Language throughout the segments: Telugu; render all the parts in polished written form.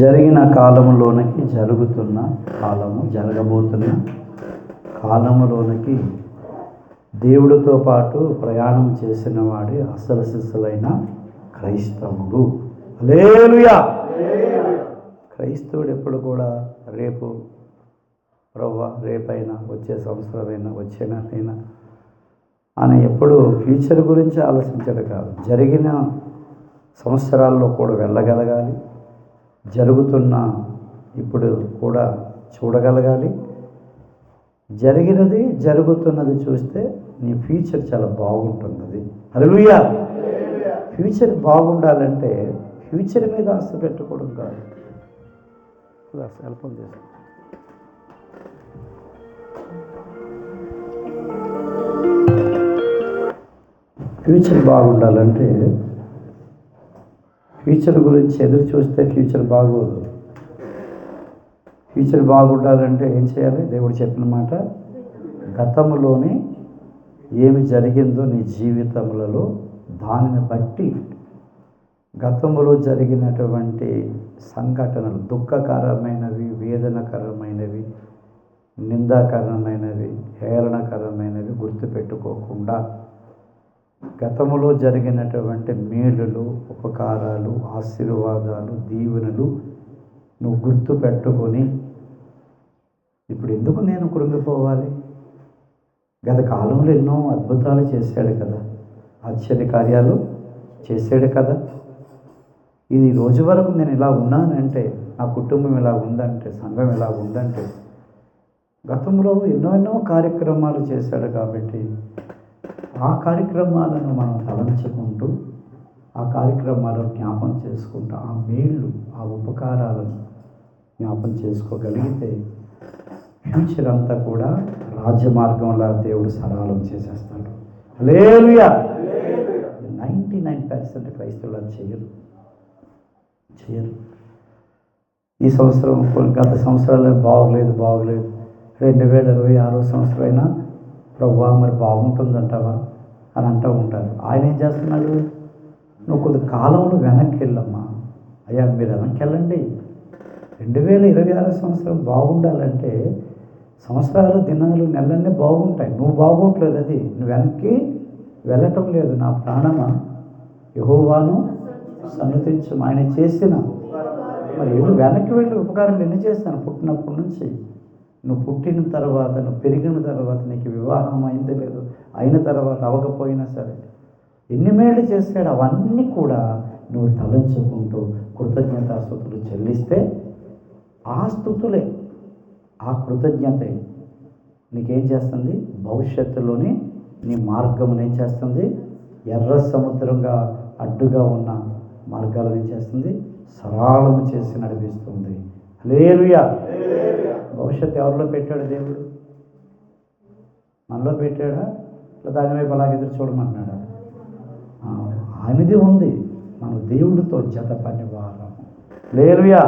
జరిగిన కాలంలోనికి జరుగుతున్న కాలము, జరగబోతున్న కాలములోనికి దేవుడితో పాటు ప్రయాణం చేసిన వాడి అసలు సిస్సులైన క్రైస్తవుడు. హల్లెలూయా. క్రైస్తవుడు ఎప్పుడు కూడా రేపు ప్రవ్వా, రేపైనా, వచ్చే సంవత్సరమైనా, వచ్చే నెలైనా అని ఎప్పుడు ఫ్యూచర్ గురించి ఆలోచించడం కాదు, జరిగిన సంవత్సరాల్లో కూడా వెళ్ళగలగాలి, జరుగుతున్న ఇప్పుడు కూడా చూడగలగాలి. జరిగినది జరుగుతున్నది చూస్తే నీ ఫ్యూచర్ చాలా బాగుంటున్నది. హల్లెలూయా. ఫ్యూచర్ బాగుండాలంటే ఫ్యూచర్ మీద ఆశ పెట్టుకోవడం కాదు. సెల్ఫోన్ చేసి ఫ్యూచర్ బాగుండాలంటే ఫ్యూచర్ గురించి ఎదురు చూస్తే ఫ్యూచర్ బాగోదు. ఫ్యూచర్ బాగుండాలంటే ఏం చేయాలి? దేవుడు చెప్పిన మాట, గతంలోనే ఏమి జరిగిందో నీ జీవితములలో దానిని బట్టి గతంలో జరిగినటువంటి సంఘటనలు, దుఃఖకరమైనవి, వేదనకరమైనవి, నిందాకరమైనవి, హేళనకరమైనవి గుర్తుపెట్టుకోకుండా గతంలో జరిగినటువంటి మేలులు, ఉపకారాలు, ఆశీర్వాదాలు, దీవెనలు నువ్వు గుర్తు పెట్టుకొని ఇప్పుడు ఎందుకు నేను కృంగిపోవాలి? గత కాలంలో ఎన్నో అద్భుతాలు చేశాడు కదా, ఆశ్చర్యకార్యాలు చేశాడు కదా. ఇది రోజు వరకు నేను ఇలా ఉన్నానంటే, నా కుటుంబం ఇలా ఉందంటే, సంఘం ఇలా ఉందంటే గతంలో ఎన్నో కార్యక్రమాలు చేశాడు కాబట్టి ఆ కార్యక్రమాలను మనం తలంచుకుంటూ, ఆ కార్యక్రమాలను జ్ఞాపం చేసుకుంటూ, ఆ మేళ్ళు, ఆ ఉపకారాలను జ్ఞాపం చేసుకోగలిగితే ఫ్యూచర్ అంతా కూడా రాజమార్గంలో దేవుడు సరళం చేసేస్తాడు. హల్లెలూయా. 99% క్రైస్తవులు అది చేయరు. ఈ సంవత్సరం, గత సంవత్సరాలు బాగలేదు 2026 సంవత్సరం అయినా ప్రభువా మరి బాగుంటుందంటావా అని అంటూ ఉంటారు. ఆయన ఏం చేస్తున్నాడు? నువ్వు కొద్ది కాలంలో వెనక్కి వెళ్ళమ్మా. అయ్యా మీరు వెనక్కి వెళ్ళండి. 2026 సంవత్సరం బాగుండాలంటే సంవత్సరాలు, దినాలు, నెలలన్నీ బాగుంటాయి. నువ్వు బాగోట్లేదు, అది నువ్వు వెనక్కి వెళ్ళటం లేదు. నా ప్రాణమా యెహోవాను సన్నతించు, ఆయన చేసిన మరి వెనక్కి వెళ్ళి ఉపకారం ఎన్ని చేస్తాను పుట్టినప్పటి నుంచి. నువ్వు పుట్టిన తర్వాత, నువ్వు పెరిగిన తర్వాత, నీకు వివాహం అయింది లేదు, అయిన తర్వాత అవ్వకపోయినా సరే ఎన్ని మేళ్ళు చేశాడు అవన్నీ కూడా నువ్వు తలంచుకుంటూ కృతజ్ఞతాస్తుతులు చెల్లిస్తే ఆ స్తుతులే, ఆ కృతజ్ఞతే నీకేం చేస్తుంది? భవిష్యత్తులోని నీ మార్గమును ఏం చేస్తుంది? ఎర్ర సముద్రంగా అడ్డుగా ఉన్న మార్గాలను ఏం చేస్తుంది? సరళము చేసి నడిపిస్తుంది. హల్లెలూయా. భవిష్యత్తు ఎవరిలో పెట్టాడు? దేవుడు మనలో పెట్టాడా? దాని వైపు అలాగ ఎదురు చూడమంటున్నాడా? ఆయనది ఉంది. మనం దేవుడితో జత పని వారం. హల్లెలూయా.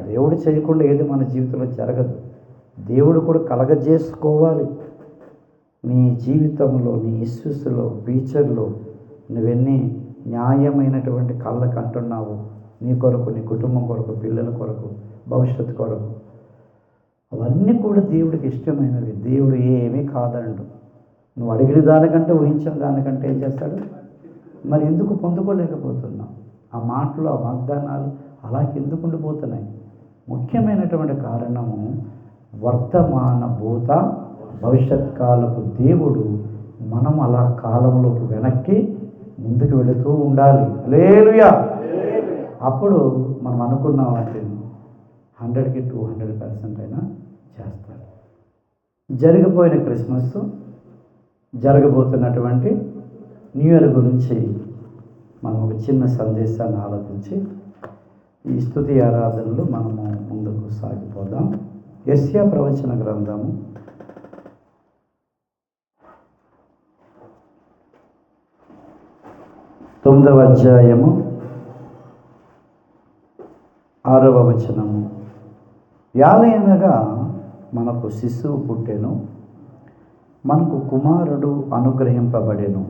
దేవుడు చేయకుండా ఏది మన జీవితంలో జరగదు. దేవుడు కూడా కలగజేసుకోవాలి. నీ జీవితంలో, నీ ఇష్యూస్లో, ఫ్యూచర్లో నువ్వెన్ని న్యాయమైనటువంటి కళ్ళకు అంటున్నావు, నీ కొరకు, నీ కుటుంబం కొరకు, పిల్లల కొరకు, భవిష్యత్తు కొరకు, అవన్నీ కూడా దేవుడికి ఇష్టమైనవి. దేవుడు ఏమీ కాదండు. నువ్వు అడిగిన దానికంటే, ఊహించిన దానికంటే ఏం చేస్తాడు? మరి ఎందుకు పొందుకోలేకపోతున్నావు? ఆ మాటలు, ఆ వాగ్దానాలు అలా ఎందుకు ఉండిపోతున్నాయి? ముఖ్యమైనటువంటి కారణము వర్తమాన, భూత, భవిష్యత్ కాలపు దేవుడు మనం అలా కాలంలోకి వెనక్కి ముందుకు వెళుతూ ఉండాలి. హల్లెలూయా. అప్పుడు మనం అనుకున్న వాటిని 100కి 200% అయినా చేస్తారు. జరిగిపోయిన క్రిస్మస్, జరగబోతున్నటువంటి న్యూ ఇయర్ గురించి మనం ఒక చిన్న సందేశాన్ని ఆలోచించి ఈ స్తుతి ఆరాధనలు మనము ముందుకు సాగిపోదాం. యెషయా ప్రవచన గ్రంథము 9వ అధ్యాయము 6వ వచనము. యాలయనగా మనకు శిశువు పుట్టెను, మనకు కుమారుడు అనుగ్రహింపబడెను.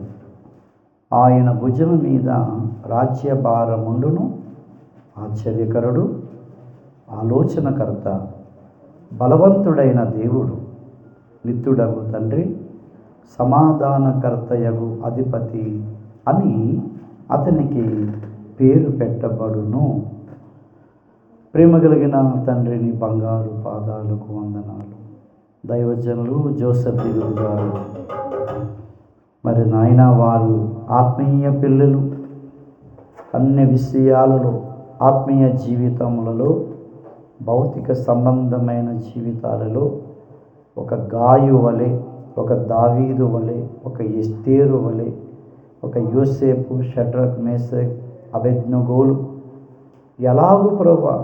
ఆయన భుజము మీద రాజ్యభారముండును. ఆశ్చర్యకరుడు, ఆలోచనకర్త, బలవంతుడైన దేవుడు, నిత్యుడగు తండ్రి, సమాధానకర్తయగు అధిపతి అని అతనికి పేరు పెట్టబడును. ప్రేమ కలిగిన తండ్రిని బంగారు పాదాలకు వందనాలు. దైవజనులు జోసెఫ్ దిగులు గారు, మరి నాయన వారు ఆత్మీయ పిల్లలు, అన్ని విషయాలలో, ఆత్మీయ జీవితములలో, భౌతిక సంబంధమైన జీవితాలలో ఒక గాయు వలె, ఒక దావీదు వలె, ఒక ఎస్తేరు వలె, ఒక యోసేపు, షడ్రక్, మేషక్, అబేద్నెగోలు ఎలాగూ ప్రభువా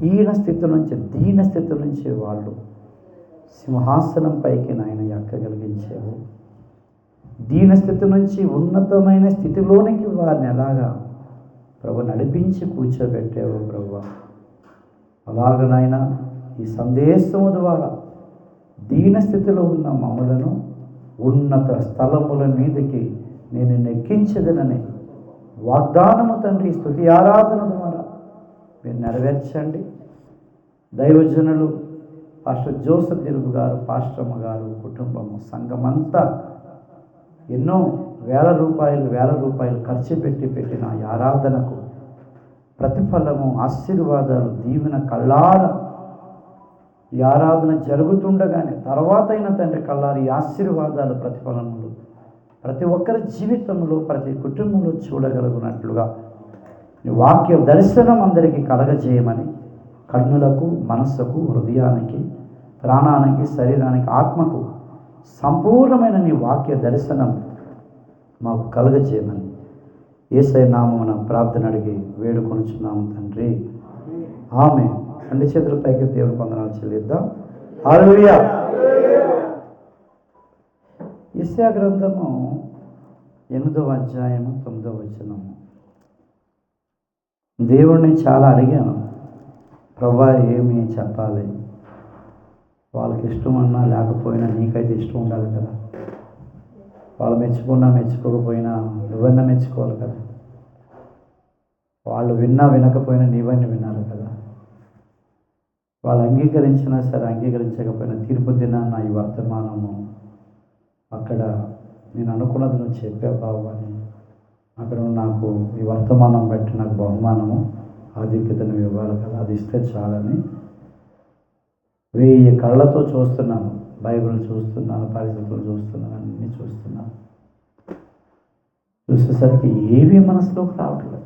హీన స్థితి నుంచి, దీన స్థితి నుంచి వాళ్ళు సింహాసనం పైకి నాయన ఎక్కగలిగించావు. దీన స్థితి నుంచి ఉన్నతమైన స్థితిలోనికి వారిని ఎలాగా ప్రభు నడిపించి కూర్చోబెట్టావు ప్రభువా. అలాగనైనా ఈ సందేశము ద్వారా దీన స్థితిలో ఉన్న మమ్మలను ఉన్నత స్థలముల మీదకి నేను నెక్కించదనని వాగ్దానము తండ్రి స్తుతి ఆరాధన ద్వారా మీరు నెరవేర్చండి. దైవజనులు పాస్టర్ జోసెఫ్ దిరుగు గారు, పాస్టమ్మ గారు, కుటుంబము, సంఘమంతా ఎన్నో వేల రూపాయలు ఖర్చు పెట్టిన ఈ ఆరాధనకు ప్రతిఫలము, ఆశీర్వాదాలు, దీవెన కళ్ళార ఈ ఆరాధన జరుగుతుండగానే తర్వాత అయిన తండ్రి కళ్ళారి ఈ ఆశీర్వాదాలు, ప్రతిఫలములు ప్రతి ఒక్కరి జీవితంలో, ప్రతి కుటుంబంలో చూడగలుగునట్లుగా ఈ వాక్య దర్శనం అందరికీ కలగజేయమని, కన్నులకు, మనస్సుకు, హృదయానికి, ప్రాణానికి, శరీరానికి, ఆత్మకు సంపూర్ణమైన నీ వాక్య దర్శనం మాకు కలగజేయమని యేసయ్య నామమున ప్రార్థన అడిగి వేడుకొనుచున్నాము తండ్రి, ఆమేన్. రెండు చేతుల పైకి దేవుని వందనాలు చెల్లిద్దాం. హల్లెలూయా. యెషయా గ్రంథము 8వ అధ్యాయము 9వ వచనము. దేవుణ్ణి చాలా అడిగాను, ప్రభువా ఏమి చెప్పాలి, వాళ్ళకి ఇష్టమన్నా లేకపోయినా నీకైతే ఇష్టం ఉండాలి కదా, వాళ్ళు మెచ్చుకున్నా మెచ్చుకోకపోయినా నువ్వన్నా మెచ్చుకోవాలి కదా, వాళ్ళు విన్నా వినకపోయినా నీవన్నీ వినాలి కదా, వాళ్ళు అంగీకరించినా సరే అంగీకరించకపోయినా తీర్పు దినాన్న ఈ వర్తమానము అక్కడ నేను అనుకున్నది నువ్వు చెప్పావు బాబు అని అక్కడ నాకు ఈ వర్తమానం బట్టి నాకు బహుమానము, ఆధిక్యత నువ్వు ఇవ్వాలి కదా, అది ఇస్తే చాలని 1000 కళ్ళతో చూస్తున్నాను. బైబిల్ చూస్తున్నాను, పరిస్థితులు చూస్తున్నాను, అన్నీ చూస్తున్నాను. చూసేసరికి ఏమీ మనసులోకి రావట్లేదు.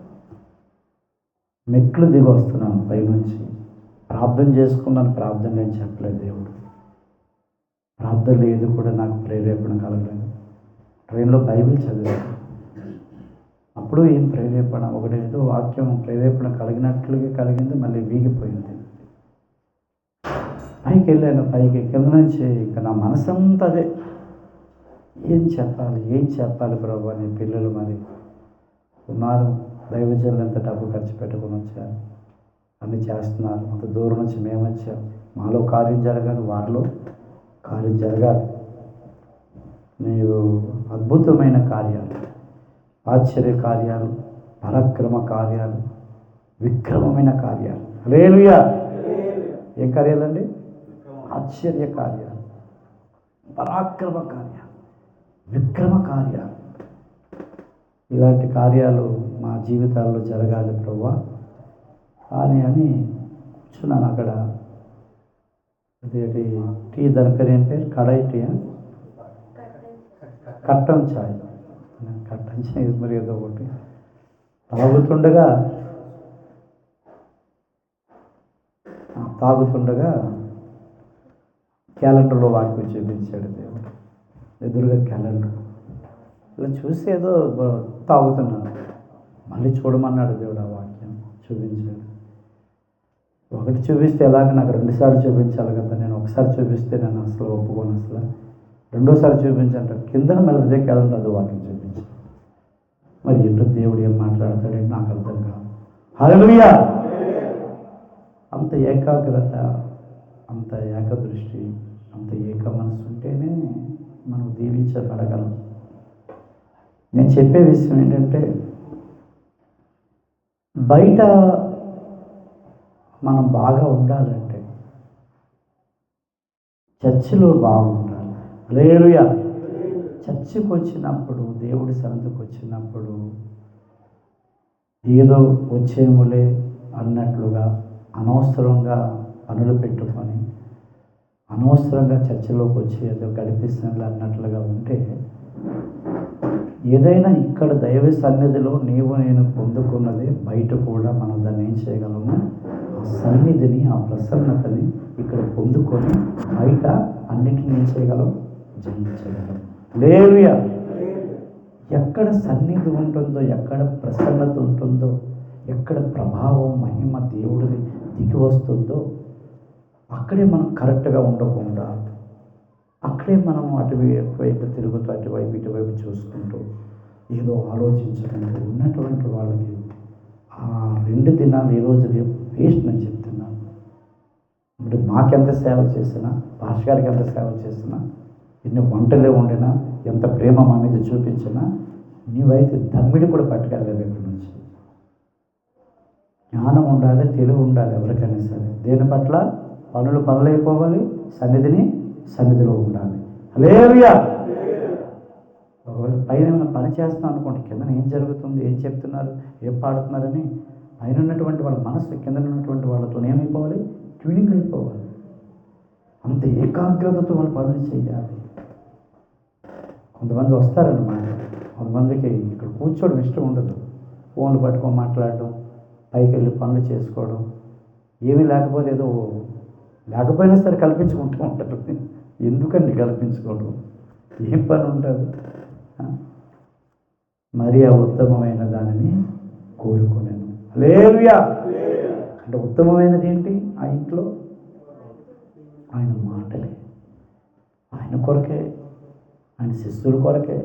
మెట్లు దిగి వస్తున్నాను పైనుంచి. ప్రార్థన చేసుకున్నాను, ప్రార్థన నేను చెప్పలేదు దేవుడు. ప్రార్థన లేదు కూడా నాకు ప్రేరేపణ కలగలేదు. ట్రైన్లో బైబిల్ చదివాను, అప్పుడు ఏం ప్రేరేపణ, ఒకటేదో వాక్యం ప్రేరేపణ కలిగినట్లుగా కలిగింది, మళ్ళీ వీగిపోయింది. పైకి వెళ్ళాను, పైకి కింద నుంచి ఇంకా నా మనసంతా అదే, ఏం చెప్పాలి ప్రభు అని. పిల్లలు మరి ఉన్నారు, దైవజనులు ఎంత డబ్బు ఖర్చు పెట్టుకొని వచ్చారు, అన్నీ చేస్తున్నారు. అంత దూరం నుంచి మేము వచ్చాం, మాలో కార్యం జరగాలి, వారిలో కార్యం జరగాలి. నీవు అద్భుతమైన కార్యాలు, ఆశ్చర్య కార్యాలు, పరాక్రమ కార్యాలు, విక్రమమైన కార్యాలు. హల్లెలూయా. ఏం కార్యాలండి? ఆశ్చర్య కార్యాలు, పరాక్రమ కార్యాలు, విక్రమ కార్యాలు. ఇలాంటి కార్యాలు మా జీవితాల్లో జరగాలి ప్రభువా అని కూర్చున్నాను అక్కడ. అదేంటి టీ, దాని పేరు ఏం పేరు? కడాయి టీ, కట్టం ఛాయ్, కట్టం ఛాయ్ మరి ఏదో ఒకటి తాగుతుండగా క్యాలెండర్లో వాక్యం చూపించాడు దేవుడు. ఎదురుగా క్యాలెండర్ ఇలా చూసి ఏదో తాగుతున్నాను. మళ్ళీ చూడమన్నాడు దేవుడు, ఆ వాక్యం చూపించాడు. ఒకటి చూపిస్తే ఎలాగ నాకు 2 సార్లు చూపించాలి కదా, నేను ఒకసారి చూపిస్తే నేను అసలు ఒప్పుకోను, అసలు రెండోసారి చూపించంట. కిందన మళ్ళీ అదే క్యాలెండర్ అది వాక్యం చూపించాను. మరి ఏంటో దేవుడు ఏం మాట్లాడతాడేంటి నాకు అర్థం కాదు. హల్లెలూయా. అంత ఏకాగ్రత, అంత ఏకదృష్టి, అంత ఏక మనసు ఉంటేనే మనం దీవించబడగలం. నేను చెప్పే విషయం ఏంటంటే, బయట మనం బాగా ఉండాలంటే చర్చిలో బాగుండాలి. హల్లెలూయా. చర్చికి వచ్చినప్పుడు, దేవుడి సన్నిధికి వచ్చినప్పుడు ఏదో వచ్చేములే అన్నట్లుగా అనవసరంగా పనులు పెట్టుకొని అనవసరంగా చర్చిలోకి వచ్చి ఏదో గడిపిస్తున్నట్లు అన్నట్లుగా ఉంటే, ఏదైనా ఇక్కడ దైవ సన్నిధిలో నీవు నేను పొందుకున్నది బయట కూడా మనం దాన్ని ఏం చేయగలము, ఆ సన్నిధిని, ఆ ప్రసన్నతని ఇక్కడ పొందుకొని బయట అన్నిటిని ఏం చేయగలం, జయించగలం. హల్లెలూయా. ఎక్కడ సన్నిధి ఉంటుందో, ఎక్కడ ప్రసన్నత ఉంటుందో, ఎక్కడ ప్రభావం మహిమ దేవుడిది దిగి వస్తుందో అక్కడే మనం కరెక్ట్గా ఉండకుండా, అక్కడే మనం అటువైపు తిరుగుతూ అటువైపు ఇటువైపు చూసుకుంటూ ఏదో ఆలోచించుకుంటూ ఉన్నటువంటి వాళ్ళకి ఆ 2 దినాలు ఈరోజు రేపు వేస్ట్ అని చెప్తున్నాను. ఇప్పుడు మాకెంత సేవ చేసినా, భాష గారికి ఎంత సేవ చేసినా, ఎన్ని వంటలే వండినా, ఎంత ప్రేమ మా మీద చూపించినా, నీవైతే దమ్మిడి కూడా పట్టుకెళ్ళలేవు ఇక్కడి నుంచి. జ్ఞానం ఉండాలి, తెలివి ఉండాలి ఎవరికైనా సరే. దేని పట్ల పనులైపోవాలి, సన్నిధిలో ఉండాలి. హల్లెలూయా. ఒకవేళ పైన ఏమైనా పని చేస్తున్నాం అనుకోండి, కింద ఏం జరుగుతుంది, ఏం చెప్తున్నారు, ఏం పాడుతున్నారని పైన ఉన్నటువంటి వాళ్ళ మనసు కింద ఉన్నటువంటి వాళ్ళతో ఏమైపోవాలి, ట్యూనింగ్ అయిపోవాలి. అంత ఏకాగ్రతతో వాళ్ళు పనులు చేయాలి. కొంతమంది వస్తారన్నమాట, కొంతమందికి ఇక్కడ కూర్చోవడం ఇష్టం ఉండదు. ఫోన్లు పట్టుకొని మాట్లాడడం, పైకి వెళ్ళి పనులు చేసుకోవడం, ఏమీ లేకపోతే ఏదో లేకపోయినా సరే కల్పించుకుంటూ ఉంటారు. ఎందుకండి కల్పించుకోవడం, ఏం పని ఉంటుంది? మరి ఆ ఉత్తమమైన దానిని కోరుకున్నాను. హల్లెలూయా. అంటే ఉత్తమమైనది ఏంటి? ఆ ఇంట్లో ఆయన మాటలే, ఆయన కొరకే, ఆయన శిష్యుల కొరకే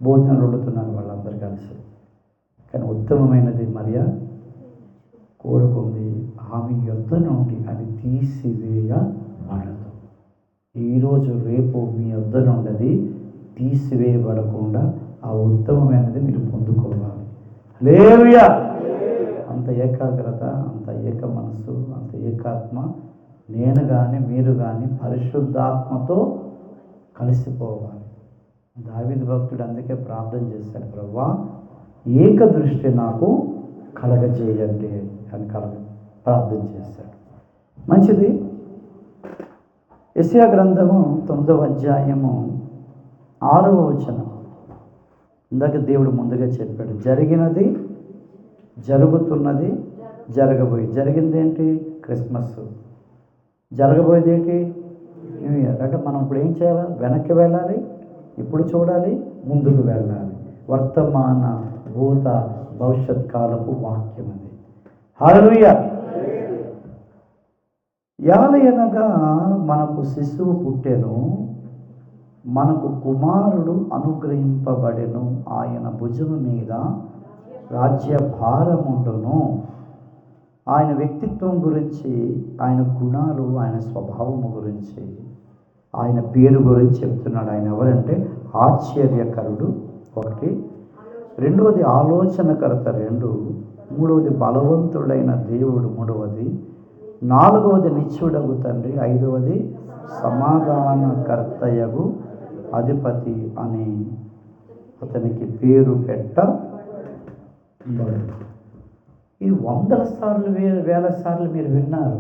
భోజనాలు వండుతున్నారు వాళ్ళందరూ కలిసి. కానీ ఉత్తమమైనది మరియా కోరుకుంది. ఆమె యొద్ద నుండి అది తీసివేయబడదు. ఈరోజు రేపు మీ యొద్ద నుండి అది తీసివేయబడకుండా ఆ ఉత్తమమైనది మీరు పొందుకోవాలి. హల్లెలూయా. అంత ఏకాగ్రత, అంత ఏక మనసు, అంత ఏకాత్మ నేను కానీ మీరు కానీ పరిశుద్ధాత్మతో కలిసిపోవాలి. దావీదు భక్తుడు అందుకే ప్రార్థన చేశాడు, ప్రభువా ఏక దృష్టి నాకు కలగజేయండి అని ప్రార్థన చేశాడు. మంచిది. యెషయా గ్రంథము 9వ అధ్యాయము 6వ వచనం. ఇందాక దేవుడు ముందుగా చెప్పాడు, జరిగినది, జరుగుతున్నది, జరగబోయేది. జరిగింది ఏంటి? క్రిస్మస్. జరగబోయేది ఏంటి? New year. అంటే మనం ఇప్పుడు ఏం చేయాలి? వెనక్కి వెళ్ళాలి, ఇప్పుడు చూడాలి, ముందుకు వెళ్ళాలి. వర్తమాన, భూత, భవిష్యత్ కాలపు వాక్యం అది. హల్లెలూయా. యాలయనగా మనకు శిశువు పుట్టెను, మనకు కుమారుడు అనుగ్రహింపబడెను, ఆయన భుజము మీద రాజ్య భారముండును. ఆయన వ్యక్తిత్వం గురించి, ఆయన గుణాలు, ఆయన స్వభావము గురించి, ఆయన పేరు గురించి చెప్తున్నాడు. ఆయన ఎవరంటే ఆశ్చర్యకరుడు 1, 2వది ఆలోచనకర్త 2, 3వది బలవంతుడైన దేవుడు 3వది, 4వది నిత్యుడగు తండ్రి, 5వది సమాధానకర్తయగు అధిపతి అని అతనికి పేరు పెట్టబడు. ఇది 100 సార్లు 1000 సార్లు మీరు విన్నారు.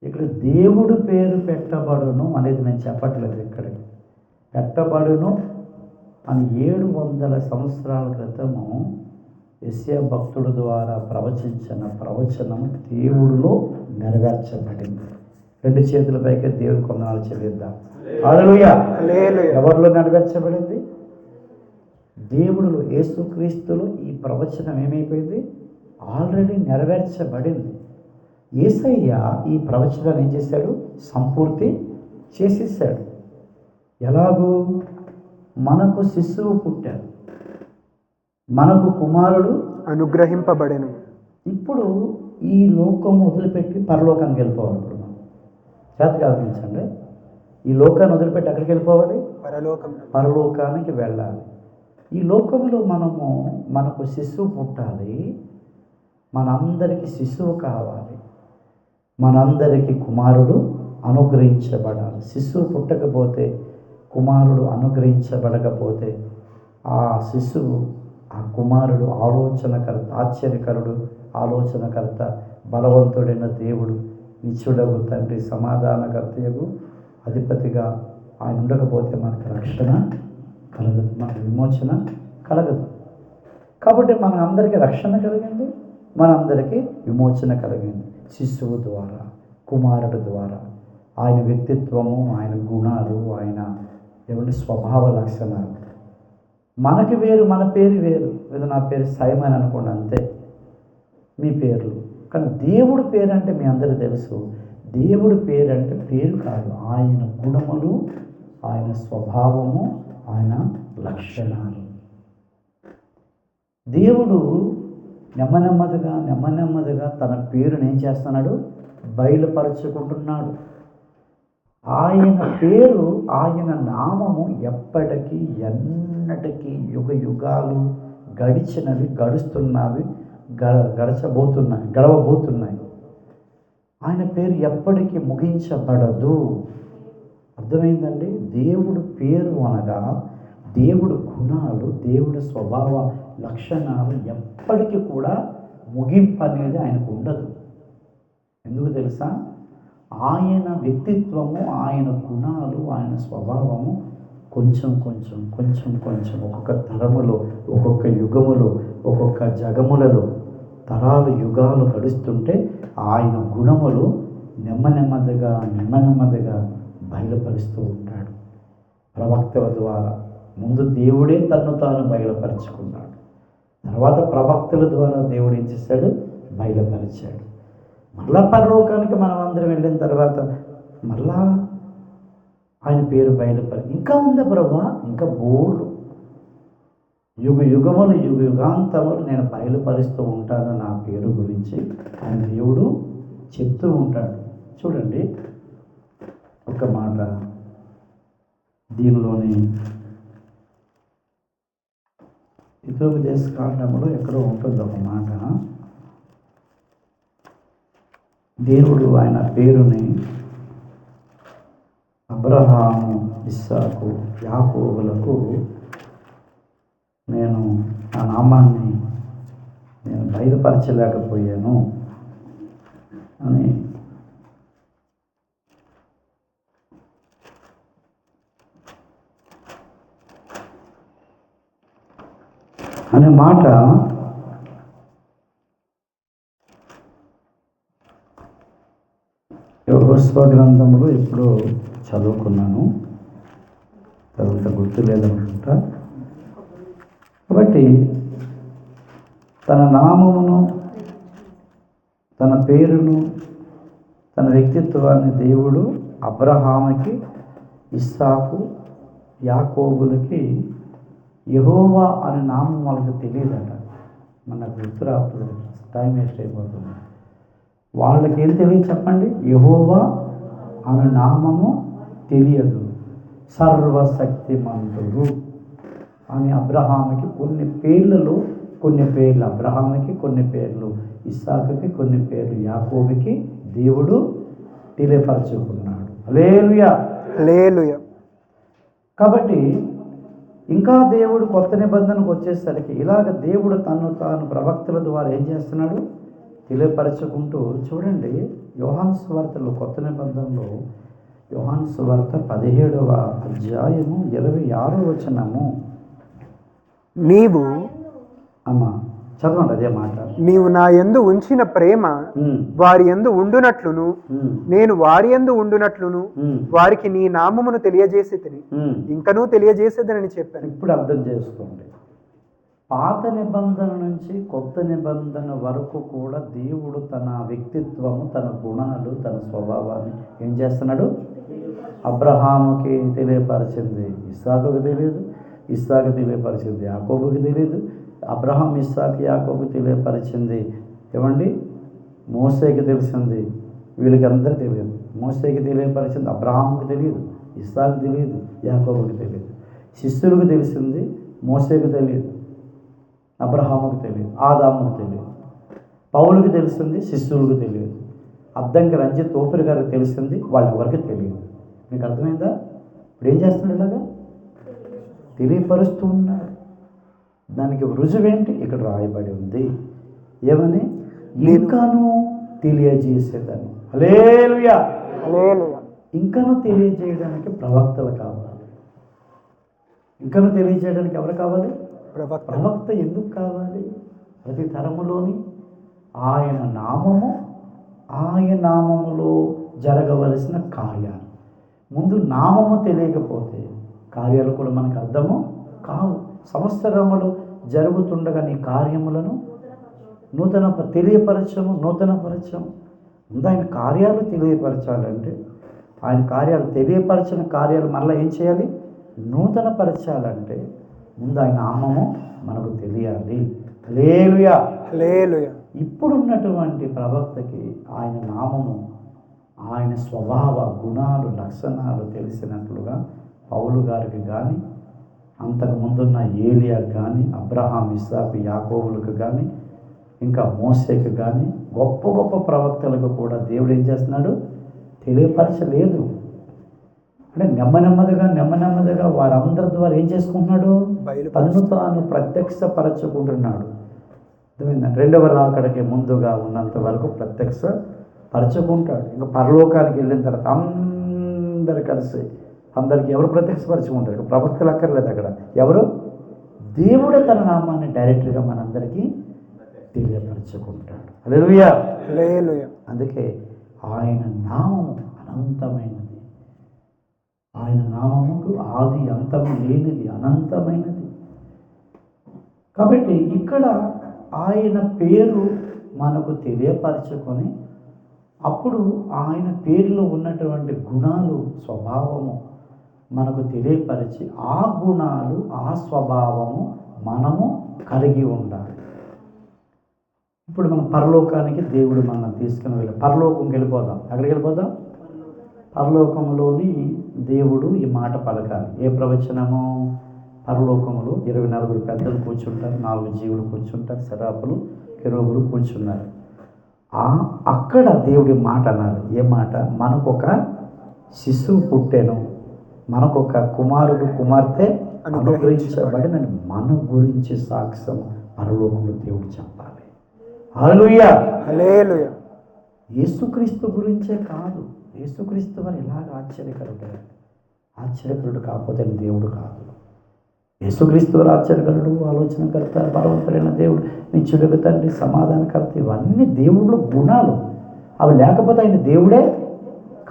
ఇక్కడ దేవుడు పేరు పెట్టబడును అనేది నేను చెప్పట్లేదు. ఇక్కడ పెట్టబడును అని 700 సంవత్సరాల క్రితము యెషయా భక్తుడు ద్వారా ప్రవచించిన ప్రవచనం దేవుడిలో నెరవేర్చబడింది. 2 చేతుల పైకి దేవుడికి వందనాలు చెల్లిద్దాం. హల్లెలూయా. ఎవరిలో నెరవేర్చబడింది? దేవుడిలో, యేసుక్రీస్తులో ఈ ప్రవచనం ఏమైపోయింది? ఆల్రెడీ నెరవేర్చబడింది. యేసయ్య ఈ ప్రవచనాన్ని ఏం చేశాడు? సంపూర్తి చేసేసాడు. ఎలాగూ? మనకు శిశువు పుట్టాడు, మనకు కుమారుడు అనుగ్రహింపబడెను. ఇప్పుడు ఈ లోకం వదిలిపెట్టి పరలోకానికి వెళ్ళిపోవాలి. ఇప్పుడు మనం జాగ్రత్తగా ఆలోచించండి. ఈ లోకాన్ని వదిలిపెట్టి ఎక్కడికి వెళ్ళిపోవాలి? పరలోకానికి వెళ్ళాలి. ఈ లోకంలో మనకు శిశువు పుట్టాలి, మనందరికీ శిశువు కావాలి, మనందరికీ కుమారుడు అనుగ్రహించబడాలి. శిశువు పుట్టకపోతే, కుమారుడు అనుగ్రహించబడకపోతే ఆ శిశువు, ఆ కుమారుడు ఆలోచనకర్త, ఆశ్చర్యకరుడు, ఆలోచనకర్త, బలవంతుడైన దేవుడు, నిత్యుడగు తండ్రి, సమాధానకర్తయగు అధిపతిగా ఆయన ఉండకపోతే మనకు రక్షణ కలగదు, మనకు విమోచన కలగదు. కాబట్టి మన అందరికీ రక్షణ కలిగింది, మనందరికీ విమోచన కలిగింది శిశువు ద్వారా, కుమారుడు ద్వారా. ఆయన వ్యక్తిత్వము, ఆయన గుణాలు, ఆయన స్వభావ లక్షణాలు మనకి వేరు, మన పేరు వేరు. లేదా నా పేరు సైమన్ అనుకోండి, అంతే మీ పేర్లు. కానీ దేవుడి పేరు అంటే మీ అందరికీ తెలుసు, దేవుడి పేరు అంటే పేరు కాదు, ఆయన గుణములు, ఆయన స్వభావము, ఆయన లక్షణాలు. దేవుడు నెమ్మదిగా తన పేరుని ఏం చేస్తున్నాడు? బయలుపరుచుకుంటున్నాడు. ఆయన పేరు, ఆయన నామము ఎప్పటికీ, ఎన్నటికీ, యుగాలు గడిచినవి, గడుస్తున్నవి, గడవబోతున్నాయి. ఆయన పేరు ఎప్పటికీ ముగించబడదు. అర్థమైందండి? దేవుడు పేరు అనగా దేవుడు గుణాలు, దేవుడి స్వభావ లక్షణాలు ఎప్పటికీ కూడా ముగింపు అనేది ఆయనకు ఉండదు. ఎందుకు తెలుసా? ఆయన వ్యక్తిత్వము, ఆయన గుణాలు, ఆయన స్వభావము కొంచెం ఒక్కొక్క తరములో, ఒక్కొక్క యుగములో, ఒక్కొక్క జగములలో, తరాలు యుగాలు గడుస్తుంటే ఆయన గుణములు నెమ్మదిగా బయలుపరుస్తూ ఉంటాడు ప్రవక్తల ద్వారా. ముందు దేవుడే తన్ను తాను బయలుపరుచుకున్నాడు, తర్వాత ప్రవక్తల ద్వారా దేవుడు ఏం చేశాడు? బయలుపరిచాడు. మళ్ళా పరలోకానికి మనం అందరం వెళ్ళిన తర్వాత మళ్ళా ఆయన పేరు బయలుపరి. ఇంకా ఉందా ప్రభా? ఇంకా బోర్డు యుగాంతములు నేను బయలుపరుస్తూ ఉంటాను నా పేరు గురించి ఆయన దేవుడు చెప్తూ ఉంటాడు. చూడండి ఒక మాట దీనిలోని హితోపదేశ కాండములో ఎక్కడో ఉంటుంది ఒక మాట. దేవుడు ఆయన పేరుని అబ్రహాము, ఇస్సాకు, యాకోబులకు నేను ఆ నామాన్ని నేను బయలుపరచలేకపోయాను అని అనే మాట యెహోషువ గ్రంథంలో ఎప్పుడో చదువుకున్నాను, తర్వాత గుర్తు లేదనుకుంటా. కాబట్టి తన నామమును, తన పేరును, తన వ్యక్తిత్వాన్ని దేవుడు అబ్రహాముకి, ఇస్సాకు, యాకోబులకి యెహోవా అనే నామం వాళ్ళకి తెలియదట. మనకు గుర్తు రావట్లేదు, టైం వేస్ట్ అయిపోతుంది. వాళ్ళకి ఏం తెలియదు చెప్పండి? యెహోవా అనే నామము తెలియదు. సర్వశక్తిమంతుడు అని అబ్రహాముకి కొన్ని పేర్లు అబ్రహాముకి, కొన్ని పేర్లు ఇస్సాకుకి, కొన్ని పేర్లు యాకోబుకి దేవుడు తెలియపరచుకున్నాడు. హల్లెలూయా, హల్లెలూయా. కాబట్టి ఇంకా దేవుడు కొత్త నిబంధనకు వచ్చేసరికి ఇలాగ దేవుడు తను తాను ప్రవక్తల ద్వారా ఏం చేస్తున్నాడు? తెలియపరచుకుంటూ. చూడండి యోహాను సువార్తలో, కొత్త నిబంధనలో యోహాను సువార్త 17వ అధ్యాయము 26వ వచనము. నీవు అమ్మా చదవండి అదే మాట. నీవు నా యందు ఉంచిన ప్రేమ వారి యందు ఉండునట్లును, నేను వారి యందు ఉండునట్లును వారికి నీ నామమును తెలియజేసేదని, ఇంకనూ తెలియజేసేదని చెప్పాను. ఇప్పుడు అర్థం చేసుకోండి, పాత నిబంధన నుంచి కొత్త నిబంధన వరకు కూడా దేవుడు తన వ్యక్తిత్వము, తన గుణాలు, తన స్వభావాన్ని ఏం చేస్తున్నాడు? అబ్రహాముకి తెలియపరిచింది, ఇస్సాకుకి తెలియదు. ఇస్సాకు తెలియపరిచింది, యాకోబుకి తెలియదు. అబ్రహాం, ఇస్సాకు, యాకోబు తెలియపరిచింది ఏమండి? మోసేకి తెలిసింది, వీళ్ళకి అందరూ తెలియదు. మోసేకి తెలియపరిచింది అబ్రహాముకి తెలియదు, ఇస్సాకు తెలియదు, యాకోబుకి తెలియదు. శిష్యులకు తెలిసింది, మోసేకు తెలియదు, అబ్రహాముకు తెలియదు, ఆదాముకు తెలియదు, పౌలుకి తెలిసింది, శిష్యులకు తెలియదు, అద్దంకి రంజిత్ తోపిరి గారికి తెలిసింది, వాళ్ళెవరికి తెలియదు. మీకు అర్థమైందా? ఇప్పుడు ఏం చేస్తున్నాడు? ఇలాగా తెలియపరుస్తూ ఉన్నాడు. దానికి రుజువేంటి? ఇక్కడ రాయబడి ఉంది. ఏమని? ఇంకాను తెలియజేసేదని. హల్లెలూయా. ఇంకను తెలియజేయడానికి ప్రవక్తలు కావాలి. ఇంకను తెలియజేయడానికి ఎవరు కావాలి? ప్రవక్త. ఎందుకు కావాలి? ప్రతి తరములోని ఆయన నామములో జరగవలసిన కార్యాలు. ముందు నామము తెలియకపోతే కార్యాలు కూడా మనకు అర్థము కావు. సంవత్సరములు జరుగుతుండగా నీ కార్యములను తెలియపరచము. ముందు ఆయన కార్యాలు తెలియపరచాలంటే, ఆయన కార్యాలు తెలియపరచిన కార్యాలు మళ్ళీ ఏం చేయాలి? నూతనపరచాలంటే ముందు ఆయన నామము మనకు తెలియాలి. హల్లెలూయా. ఇప్పుడున్నటువంటి ప్రవక్తకి ఆయన నామము, ఆయన స్వభావ గుణాలు లక్షణాలు తెలిసినట్లుగా పౌలు గారికి కానీ, అంతకుముందున్న ఏలియాకు కానీ, అబ్రహాం, ఇస్సాకు, యాకోబులకు కానీ, ఇంకా మోసేకు కానీ, గొప్ప గొప్ప ప్రవక్తలకు కూడా దేవుడు ఏం చేస్తున్నాడు? తెలియపరచలేదు. అంటే నెమ్మదిగా వారందరి ద్వారా ఏం చేసుకుంటున్నాడు? తను తాను ప్రత్యక్షపరచుకుంటున్నాడు. అర్థమైందండి? రెండవ రాకడకి ముందుగా ఉన్నంత వరకు ప్రత్యక్షపరచుకుంటాడు. ఇంకా పరలోకానికి వెళ్ళిన తర్వాత అందరు కలిసి అందరికీ ఎవరు ప్రత్యక్షపరచుకుంటారు? ప్రవక్తలు అక్కర్లేదు. అక్కడ ఎవరు? దేవుడే తన నామాన్ని డైరెక్ట్గా మనందరికీ తెలియపరచుకుంటాడు. హల్లెలూయా. అందుకే ఆయన నామము అనంతమైనది. ఆయన నామముకు ఆది అంతము లేనిది, అనంతమైనది. కాబట్టి ఇక్కడ ఆయన పేరు మనకు తెలియపరచుకొని, అప్పుడు ఆయన పేరులో ఉన్నటువంటి గుణాలు, స్వభావము మనకు తెలియపరిచి, ఆ గుణాలు, ఆ స్వభావము మనము కలిగి ఉండాలి. ఇప్పుడు మనం పరలోకానికి దేవుడు మనం తీసుకుని పరలోకంకి వెళ్ళిపోదాం. ఎక్కడికి వెళ్ళిపోదాం? పరలోకంలోని దేవుడు ఈ మాట పలకాలి. ఏ ప్రవచనము? పరలోకములో 24 పెద్దలు కూర్చుంటారు, 4 జీవులు కూర్చుంటారు, శరాపులు, కెరూబులు కూర్చున్నారు. అక్కడ దేవుడి మాట అన్నారు. ఏ మాట? మనకొక శిశువు పుట్టెను, మనకొక కుమారుడు కుమార్తె అనుగ్రహించబడిన మన గురించి సాక్ష్యం పరలోకంలో దేవుడు చెప్పాలి. హల్లెలూయా. యేసుక్రీస్తు గురించే కాదు, యేసుక్రీస్తు వారు ఇలాగ ఆశ్చర్యకరుడు కాకపోతే దేవుడు కాదు. యేసుక్రీస్తు వారు ఆశ్చర్యకరుడు, ఆలోచనకర్త, బలవంతుడైన దేవుడు, నిత్యుడగు తండ్రి, సమాధానకర్త, ఇవన్నీ దేవుడు గుణాలు. అవి లేకపోతే ఆయన దేవుడే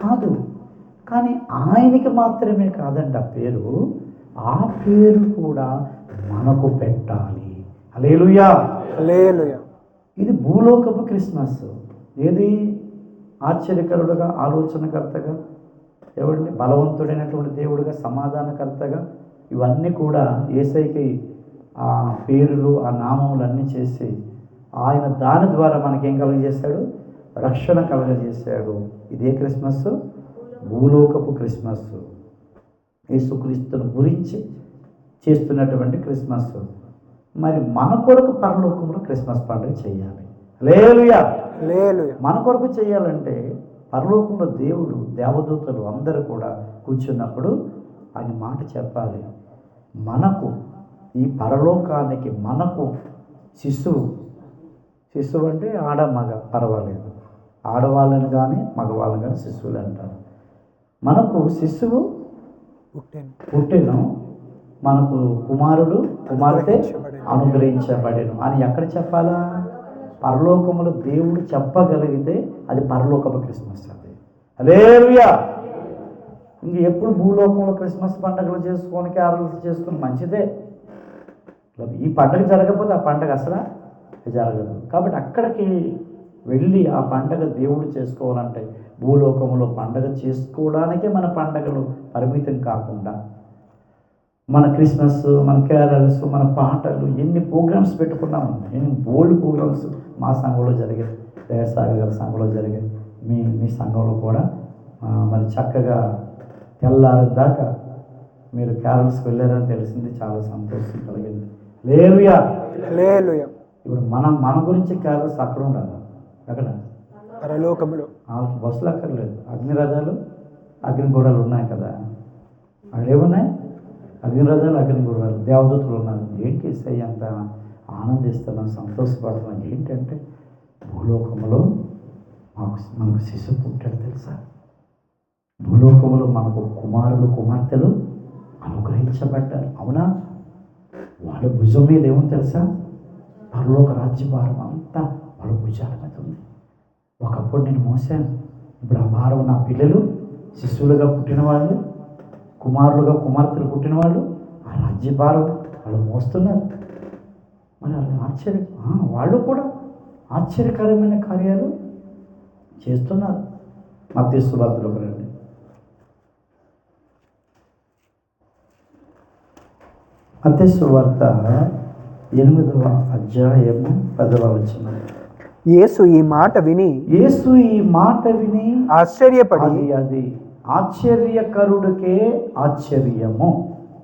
కాదు. కానీ ఆయనకి మాత్రమే కాదండి ఆ పేరు. ఆ పేరు కూడా మనకు పెట్టాలి. హల్లెలూయా. ఇది భూలోకపు క్రిస్మస్. ఏది? ఆశ్చర్యకరుడుగా, ఆలోచనకర్తగా, ఎవరిని? బలవంతుడైనటువంటి దేవుడుగా, సమాధానకర్తగా, ఇవన్నీ కూడా యేసయ్యకి ఆ పేరులు, ఆ నామములు అన్నీ చేసి ఆయన దాని ద్వారా మనకేం కలుగజేశాడు? రక్షణ కలుగజేశాడు. ఇదే క్రిస్మస్, భూలోకపు క్రిస్మస్. యేసుక్రీస్తుని గురించి చేస్తున్నటువంటి క్రిస్మస్. మరి మన కొరకు పరలోకంలో క్రిస్మస్ పండుగ చేయాలి. హల్లెలూయా. మన కొరకు చేయాలంటే పరలోకంలో దేవుడు, దేవదూతలు అందరూ కూడా కూర్చున్నప్పుడు ఆయన మాట చెప్పాలి. మనకు ఈ పరలోకానికి మనకు శిశువు అంటే ఆడ మగ పర్వాలేదు, ఆడవాళ్ళని కానీ మగవాళ్ళని కానీ శిశువులు అంటారు. మనకు శిశువు పుట్టెను, మనకు కుమారుడు కుమార్తె అనుగ్రహించబడెను అని ఎక్కడ చెప్పాలా? పరలోకములో దేవుడు చెప్పగలిగితే అది పరలోకపు క్రిస్మస్. అది హల్లెలూయా. ఇంక ఎప్పుడు భూలోకంలో క్రిస్మస్ పండుగలు చేసుకొని క్యారల్స్ చేసుకుని మంచిదే. ఈ పండుగ జరగకపోతే ఆ పండుగ అసలు జరగదు. కాబట్టి అక్కడికి వెళ్ళి ఆ పండుగ దేవుడు చేసుకోవాలంటే భూలోకంలో పండుగ చేసుకోవడానికే మన పండుగలు పరిమితం కాకుండా మన క్రిస్మస్, మన క్యారల్స్, మన పాటలు, ఎన్ని ప్రోగ్రామ్స్ పెట్టుకున్నాము. ఎన్ని బోల్డ్ ప్రోగ్రామ్స్ మా సంఘంలో జరిగాయి, సాగర్ గారి సంఘంలో జరిగాయి, మీ సంఘంలో కూడా మరి చక్కగా తెల్లారి దాకా మీరు క్యారల్స్కి వెళ్ళారని తెలిసింది, చాలా సంతోషం కలిగింది. హల్లెలూయా. హల్లెలూయా. ఇప్పుడు మన గురించి క్యారల్స్ అక్కడ ఉండాలి. ఎక్కడ? పరలోకములో. వాళ్ళకి బస్సులు అక్కర్లేదు, అగ్నిరథాలు అగ్నిగుర్రాలు ఉన్నాయి కదా. అక్కడ ఏమున్నాయి? అగ్నిరథాలు అగ్నిగుర్రాలు, దేవదూతలు ఉన్నారు. ఏంటి ఇస్తాయి అంత ఆనందిస్తున్నాం, సంతోషపడుతున్నాం? ఏంటంటే భూలోకములో మనకు శిశువు పుట్టాడు తెలుసా? భూలోకములో మనకు కుమారులు కుమార్తెలు అనుగ్రహించబడ్డారు. అవునా? వాళ్ళ భుజం మీద ఏమో తెలుసా? పరలోక రాజ్యభారం అంతా వాళ్ళ భుజాల మీద ఉంది. ఒకప్పుడు నేను మోసాను, ఇప్పుడు ఆ భారం నా పిల్లలు, శిశువులుగా పుట్టిన వాళ్ళు, కుమారులుగా కుమార్తెలు పుట్టిన వాళ్ళు, ఆ రాజ్యభారం వాళ్ళు మోస్తున్నారు. మరి వాళ్ళు కూడా ఆశ్చర్యకరమైన కార్యాలు చేస్తున్నారు. మత్తయి సువార్తలోకి రండి. మత్తయి సువార్త 8వ అధ్యాయము 10వ వచనం. యేసు ఈ మాట విని ఆశ్చర్యపడి, అది ఆశ్చర్యకరుడికే ఆశ్చర్యము.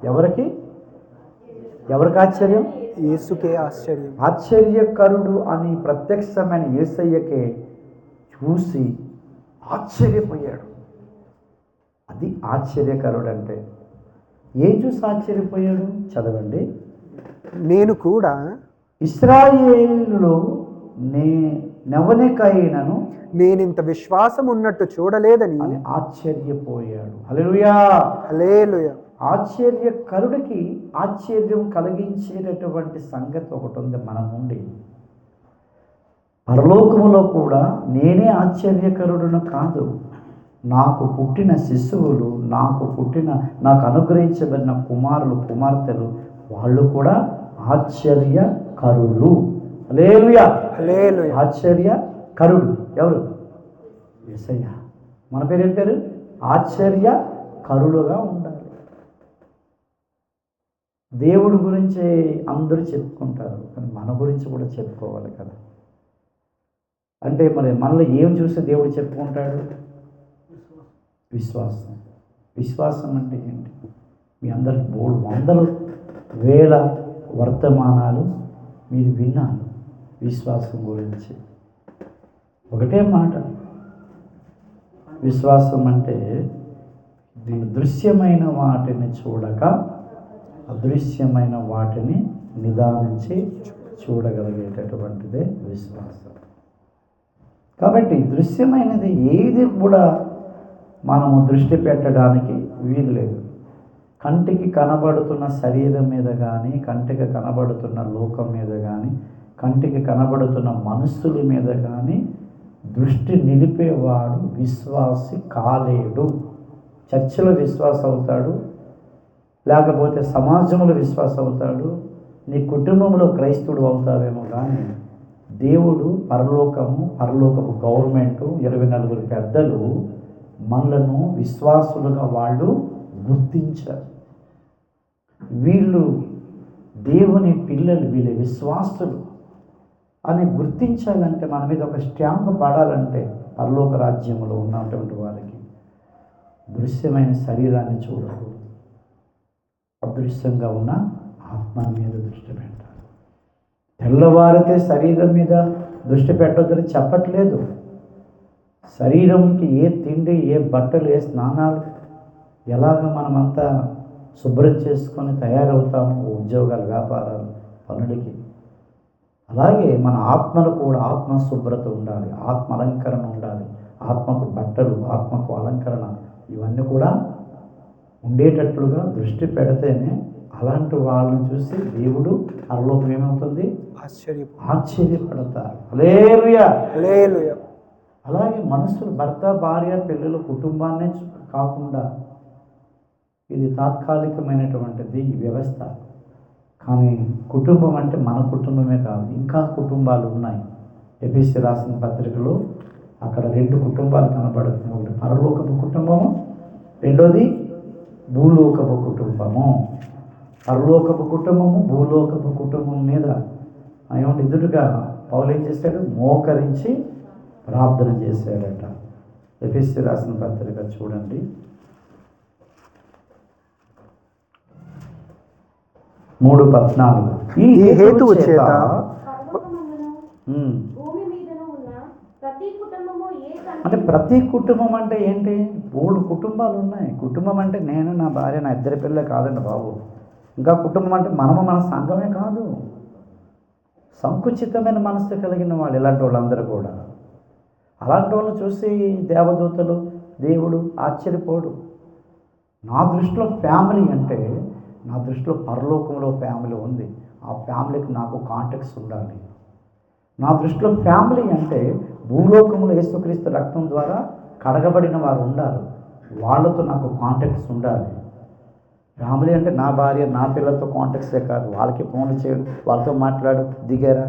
ఎవరికి ఆశ్చర్యం? యేసుకే ఆశ్చర్యం. ఆశ్చర్యకరుడు అని ప్రత్యక్షమైన యేసయ్యకే చూసి ఆశ్చర్యపోయాడు. అది ఆశ్చర్యకరుడు అంటే. ఏం చూసి ఆశ్చర్యపోయాడు? చదవండి. నేను కూడా ఇశ్రాయేలులో నెవనికైనను నేనింత విశ్వాసం ఉన్నట్టు చూడలేదని అని ఆశ్చర్యపోయాడు. హల్లెలూయా. హల్లెలూయా. ఆశ్చర్యకరుడికి ఆశ్చర్యం కలిగించేటటువంటి సంగతి ఒకటి ఉంది మన నుండి. పరలోకములో కూడా నేనే ఆశ్చర్యకరుడును కాదు, నాకు పుట్టిన శిశువులు, నాకు అనుగ్రహించబడిన కుమారులు కుమార్తెలు వాళ్ళు కూడా ఆశ్చర్యకరులు. హల్లెలూయా. హల్లెలూయా. ఆశ్చర్యకరుడు ఎవరు? యేసయ్య. మన పేరు ఏం పేరు? ఆశ్చర్యకరుడుగా ఉండాలి. దేవుడి గురించి అందరూ చెప్పుకుంటారు, కానీ మన గురించి కూడా చెప్పుకోవాలి కదా. అంటే మరి మనలో ఏం చూస్తే దేవుడు చెప్పుకుంటాడు? విశ్వాసం. విశ్వాసం అంటే ఏంటి? మీ అందరికి వందలు వేల వర్తమానాలు మీరు విన్నారు విశ్వాసం గురించి. ఒకటే మాట, విశ్వాసం అంటే దృశ్యమైన వాటిని చూడక అదృశ్యమైన వాటిని నిదానించి చూడగలిగేటటువంటిదే విశ్వాసం. కాబట్టి దృశ్యమైనది ఏది కూడా మనము దృష్టి పెట్టడానికి వీలు లేదు. కంటికి కనబడుతున్న శరీరం మీద కానీ, కంటికి కనబడుతున్న లోకం మీద కానీ, కంటికి కనబడుతున్న మనుషుల మీద కానీ దృష్టి నిలిపేవాడు విశ్వాసి కాలేడు. చర్చిలో విశ్వాస అవుతాడు, లేకపోతే సమాజంలో విశ్వాస అవుతాడు, నీ కుటుంబంలో క్రైస్తవుడు అవుతావేమో, కానీ దేవుడు పరలోకపు గవర్నమెంటు 24 పెద్దలు మనలను విశ్వాసులుగా వాళ్ళు గుర్తించారు. వీళ్ళు దేవుని పిల్లలు, వీళ్ళ విశ్వాసులు అని గుర్తించాలంటే, మన మీద ఒక స్టాంప్ పడాలంటే పరలోక రాజ్యంలో ఉన్నటువంటి వారికి దృశ్యమైన శరీరాన్ని చూడకూడదు, అదృశ్యంగా ఉన్న ఆత్మ మీద దృష్టి పెట్టాలి. తెల్లవారితే శరీరం మీద దృష్టి పెట్టొద్దని చెప్పట్లేదు. శరీరంకి ఏ తిండి, ఏ బట్టలు, ఏ స్నానాలు, ఎలాగ మనమంతా శుభ్రం చేసుకొని తయారవుతాము ఉద్యోగాలు, వ్యాపారాలు, పనులకి, అలాగే మన ఆత్మను కూడా ఆత్మ శుభ్రత ఉండాలి, ఆత్మ అలంకరణ ఉండాలి. ఆత్మకు బట్టలు, ఆత్మకు అలంకరణ ఇవన్నీ కూడా ఉండేటట్లుగా దృష్టి పెడితేనే అలాంటి వాళ్ళని చూసి దేవుడు పరలోకం ఏమవుతుంది? ఆశ్చర్యపడతారు. హల్లెలూయా. హల్లెలూయా. అలాగే మనుషులు, భర్త, భార్య, పిల్లలు, కుటుంబాన్నే కాకుండా ఇది తాత్కాలికమైనటువంటిది ఈ వ్యవస్థ. కానీ కుటుంబం అంటే మన కుటుంబమే కాదు, ఇంకా కుటుంబాలు ఉన్నాయి. ఎఫెసీ రాసిన పత్రికలో అక్కడ 2 కుటుంబాలు కనబడుతున్నాయి. ఒకటి పరలోకపు కుటుంబము, రెండోది భూలోకపు కుటుంబము. పరలోకపు కుటుంబము, భూలోకపు కుటుంబం మీద ఏమంటే ఎదురుగా పౌలు ఏం చేశాడు? మోకరించి ప్రార్థన చేశాడట. ఎఫెసీ రాసిన పత్రిక చూడండి, 3:14 ఈ హేతువు చేత పరలోకమందును ఉమ్, భూమి మీదను ఉన్న ప్రతి కుటుంబము ఏ అంటే ప్రతి కుటుంబం అంటే ఏంటి? 3 కుటుంబాలు ఉన్నాయి. కుటుంబం అంటే నేను, నా భార్య, నా 2 పిల్లలే కాదండి బాబు. ఇంకా కుటుంబం అంటే మనము, మన సంఘమే కాదు. సంకుచితమైన మనసు కలిగిన వాళ్ళు ఇలాంటి వాళ్ళందరూ కూడా. అలాంటి వాళ్ళని చూసి దేవదూతలు, దేవుడు ఆశ్చర్యపోడు. నా దృష్టిలో ఫ్యామిలీ అంటే, నా దృష్టిలో పరలోకంలో ఫ్యామిలీ ఉంది. ఆ ఫ్యామిలీకి నాకు కాంటాక్ట్స్ ఉండాలి. నా దృష్టిలో ఫ్యామిలీ అంటే భూలోకంలో యేసుక్రీస్తు రక్తం ద్వారా కడగబడిన వారు ఉండాలి. వాళ్ళతో నాకు కాంటాక్ట్స్ ఉండాలి. ఫ్యామిలీ అంటే నా భార్య, నా పిల్లలతో కాంటాక్ట్సే కాదు. వాళ్ళకి ఫోన్లు చేయడం, వాళ్ళతో మాట్లాడు, దిగారా,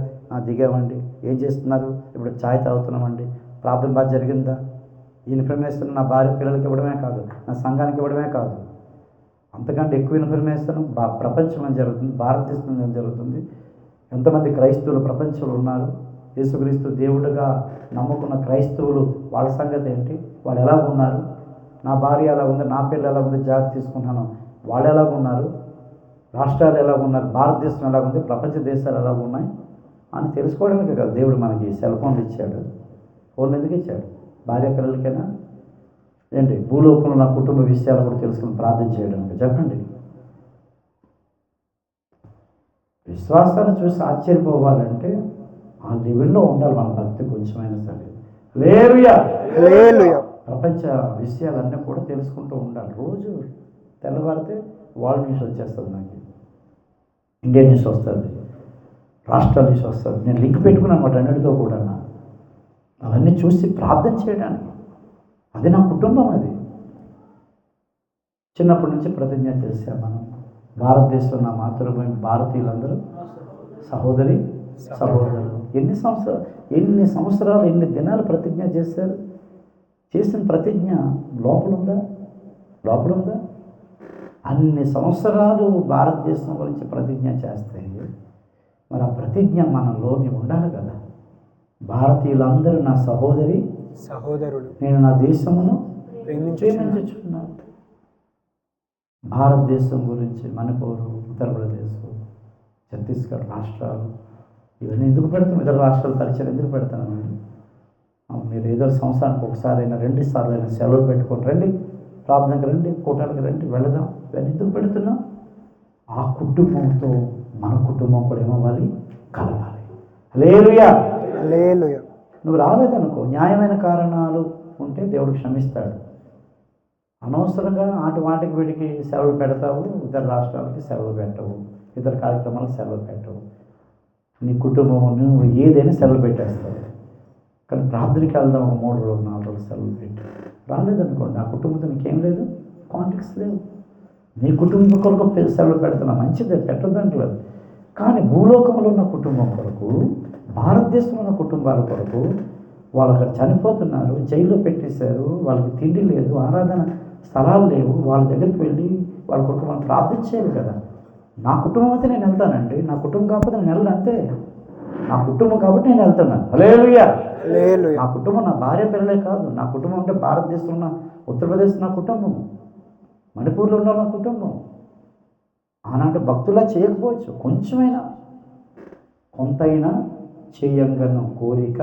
దిగామండి, ఏం చేస్తున్నారు, ఇప్పుడు ఛాయ్ తాగుతున్నామండి, ప్రార్థన బాగా జరిగిందా, ఈ ఇన్ఫర్మేషన్ నా భార్య పిల్లలకి ఇవ్వడమే కాదు, నా సంఘానికి ఇవ్వడమే కాదు, అంతకంటే ఎక్కువ ఇన్ఫర్మేషన్ ప్రపంచం జరుగుతుంది, భారతదేశంలో జరుగుతుంది. ఎంతమంది క్రైస్తవులు ప్రపంచంలో ఉన్నారు, యేసుక్రీస్తు దేవుడుగా నమ్ముకున్న క్రైస్తవులు, వాళ్ళ సంగతి ఏంటి, వాళ్ళు ఎలా ఉన్నారు, నా భార్య ఎలా ఉంది, నా పిల్లలు ఎలా ఉంది, జాగ్రత్త తీసుకుంటున్నాను, వాళ్ళు ఎలా ఉన్నారు, రాష్ట్రాలు ఎలా ఉన్నారు, భారతదేశం ఎలా ఉంది, ప్రపంచ దేశాలు ఎలా ఉన్నాయి అని తెలుసుకోవడానికి కదా దేవుడు మనకి సెల్ ఫోన్లు ఇచ్చాడు. ఫోన్లు ఎందుకు ఇచ్చాడు? భార్య పిల్లలకైనా ఏంటి, భూలోకంలో నా కుటుంబ విషయాలు కూడా తెలుసుకుని ప్రార్థన చేయడానికి. చెప్పండి. విశ్వాసాన్ని చూసి ఆశ్చర్యపోవాలంటే ఆ లెవెల్లో ఉండాలి మన భక్తి కొంచెమైనా సరే. హల్లెలూయా. ప్రపంచ విషయాలన్నీ కూడా తెలుసుకుంటూ ఉండాలి. రోజు తెల్లవారితే వరల్డ్ న్యూస్ వచ్చేస్తుంది, నాకు ఇండియన్ న్యూస్ వస్తుంది, రాష్ట్రాల న్యూస్ వస్తుంది. నేను లింక్ పెట్టుకున్నాను అన్నమాట అన్నిటితో కూడా. అవన్నీ చూసి ప్రార్థన చేయడానికి, అది నా కుటుంబం. అది చిన్నప్పటి నుంచి ప్రతిజ్ఞ చేశాం మనం. భారతదేశంలో నా మాతృభూమి, భారతీయులందరూ సహోదరి సహోదరులు. ఎన్ని సంవత్సరాలు ఎన్ని దినాలు ప్రతిజ్ఞ చేశారు. చేసిన ప్రతిజ్ఞ లోపల ఉందా? అన్ని సంవత్సరాలు భారతదేశం గురించి ప్రతిజ్ఞ చేస్తే మరి ఆ ప్రతిజ్ఞ మనలోని ఉండాలి కదా. భారతీయులందరూ నా సహోదరి సహోదరులు, నేను నా దేశమును ప్రేమించుచున్నాను. భారతదేశం గురించి మణిపూర్, ఉత్తరప్రదేశ్, ఛత్తీస్గఢ్ రాష్ట్రాలు ఇవన్నీ ఎందుకు పెడతాం? ఇతర రాష్ట్రాల పరిచయం ఎందుకు పెడతానండి? మీరు ఏదో సంవత్సరానికి ఒకసారి అయినా 2 సార్లు అయినా సెలవులు పెట్టుకొని రండి, ప్రార్థనకు రండి, కూటాలకు రండి, వెళదాం. ఇవన్నీ ఎందుకు పెడుతున్నాం? ఆ కుటుంబంతో మన కుటుంబం కూడా ఏమవ్వాలి, కలవాలి. హల్లెలూయా. హల్లెలూయా. నువ్వు రాలేదనుకో, న్యాయమైన కారణాలు ఉంటే దేవుడు క్షమిస్తాడు. అనవసరంగా వాటికి వీటికి సెలవులు పెడతావు, ఇతర రాష్ట్రాలకి సెలవులు పెట్టవు, ఇతర కార్యక్రమాలకు సెలవులు పెట్టవు. నీ కుటుంబం నువ్వు ఏదైనా సెలవు పెట్టేస్తావు. కానీ ప్రార్థనకి వెళ్దాం, ఒక 3 రోజులు 4 రోజులు సెలవులు పెట్టి రాలేదనుకోండి, ఆ కుటుంబంతో నీకేం లేదు, కాంటాక్ట్స్ లేవు. నీ కుటుంబం కొరకు సెలవు పెడుతున్నా, మంచిదే, పెట్టొద్దంటలేదు. కానీ భూలోకంలో ఉన్న కుటుంబం కొరకు, భారతదేశంలో ఉన్న కుటుంబాల కొరకు, వాళ్ళు అక్కడ చనిపోతున్నారు, జైల్లో పెట్టేశారు, వాళ్ళకి తిండి లేదు, ఆరాధన స్థలాలు లేవు, వాళ్ళ దగ్గరికి వెళ్ళి వాళ్ళ కొరకు మనం ప్రార్థన చేయాలి కదా. నా కుటుంబం అయితే నేను వెళ్తానండి, నా కుటుంబం కాకపోతే నేను వెళ్ళను, అంతే. నా కుటుంబం కాబట్టి నేను వెళ్తున్నాను. హల్లెలూయా. హల్లెలూయా. నా కుటుంబం నా భార్య పిల్లలే కాదు, నా కుటుంబం అంటే భారతదేశంలో ఉన్న ఉత్తరప్రదేశ్ నా కుటుంబం, మణిపూర్లో ఉన్న నా కుటుంబం. ఆనాటి భక్తులా చేయకపోవచ్చు, కొంచెమైనా కొంతైనా చేయంగను కోరిక.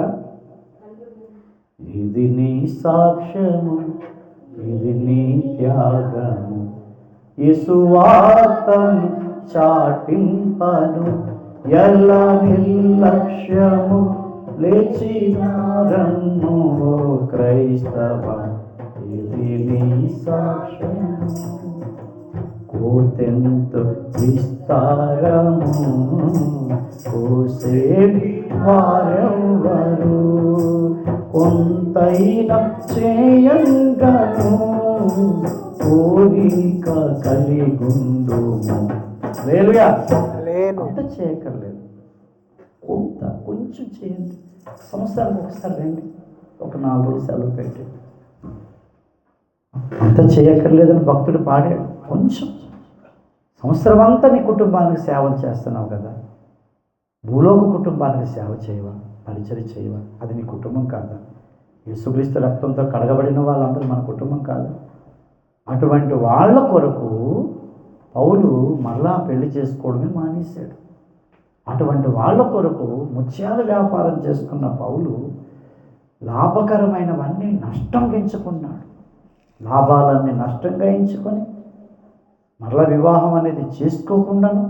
ఇది నీ సాక్ష్యము, ఇది నీ త్యాగము, యేసువార్తను చాటింపను, ఎలా నిర్లక్ష్యము లేచినారన్ను క్రైస్తవ, ఇది నీ సాక్ష్యము. కోతెంత విస్తారము కోసేటి వారెవ్వరు, కొంతైనా చేయంగను కోరిక కలిగుందుము. హల్లెలూయా. అంత చేయక్కర్లేదు, కొంచెం చేయండి. సంవత్సరానికి ఒకసారి రండి, ఒక 4 రోజులు సెలవు పెట్టి. అంత చేయక్కర్లేదని భక్తుడు పాడాడు. కొంచెం సంవత్సరం అంతా నీ కుటుంబానికి సేవలు చేస్తున్నావు కదా, భూలోక కుటుంబానికి సేవ చేయవా, పరిచయం చేయవా? అది నీ కుటుంబం కాదా? యేసుక్రీస్తు రక్తంతో కడగబడిన వాళ్ళందరూ మన కుటుంబం కాదా? అటువంటి వాళ్ళ కొరకు పౌలు మరలా పెళ్లి చేసుకోవడమే మానేశాడు. అటువంటి వాళ్ళ కొరకు ముత్యాల వ్యాపారం చేసుకున్న పౌలు లాభకరమైనవన్నీ నష్టం ఎంచుకున్నాడు. లాభాలన్నీ నష్టంగా ఎంచుకొని మరలా వివాహం అనేది చేసుకోకుండాను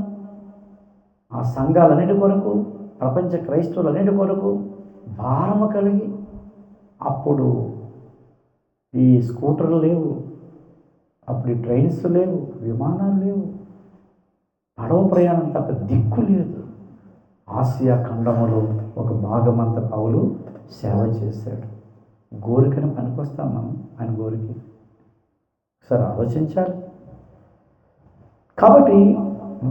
ఆ సంఘాలన్నిటి కొరకు, ప్రపంచ క్రైస్తవులన్నిటి కొరకు భారము కలిగి, అప్పుడు ఈ స్కూటర్లు లేవు, అప్పుడు ఈ ట్రైన్స్ లేవు, విమానాలు లేవు, పడవ ప్రయాణం తప్ప దిక్కు లేదు. ఆసియా ఖండములో ఒక భాగమంతా పౌలు సేవ చేశాడు. గోరికని పనికొస్తాం మనం ఆయన గోరికి. సరే ఆలోచించాలి. కాబట్టి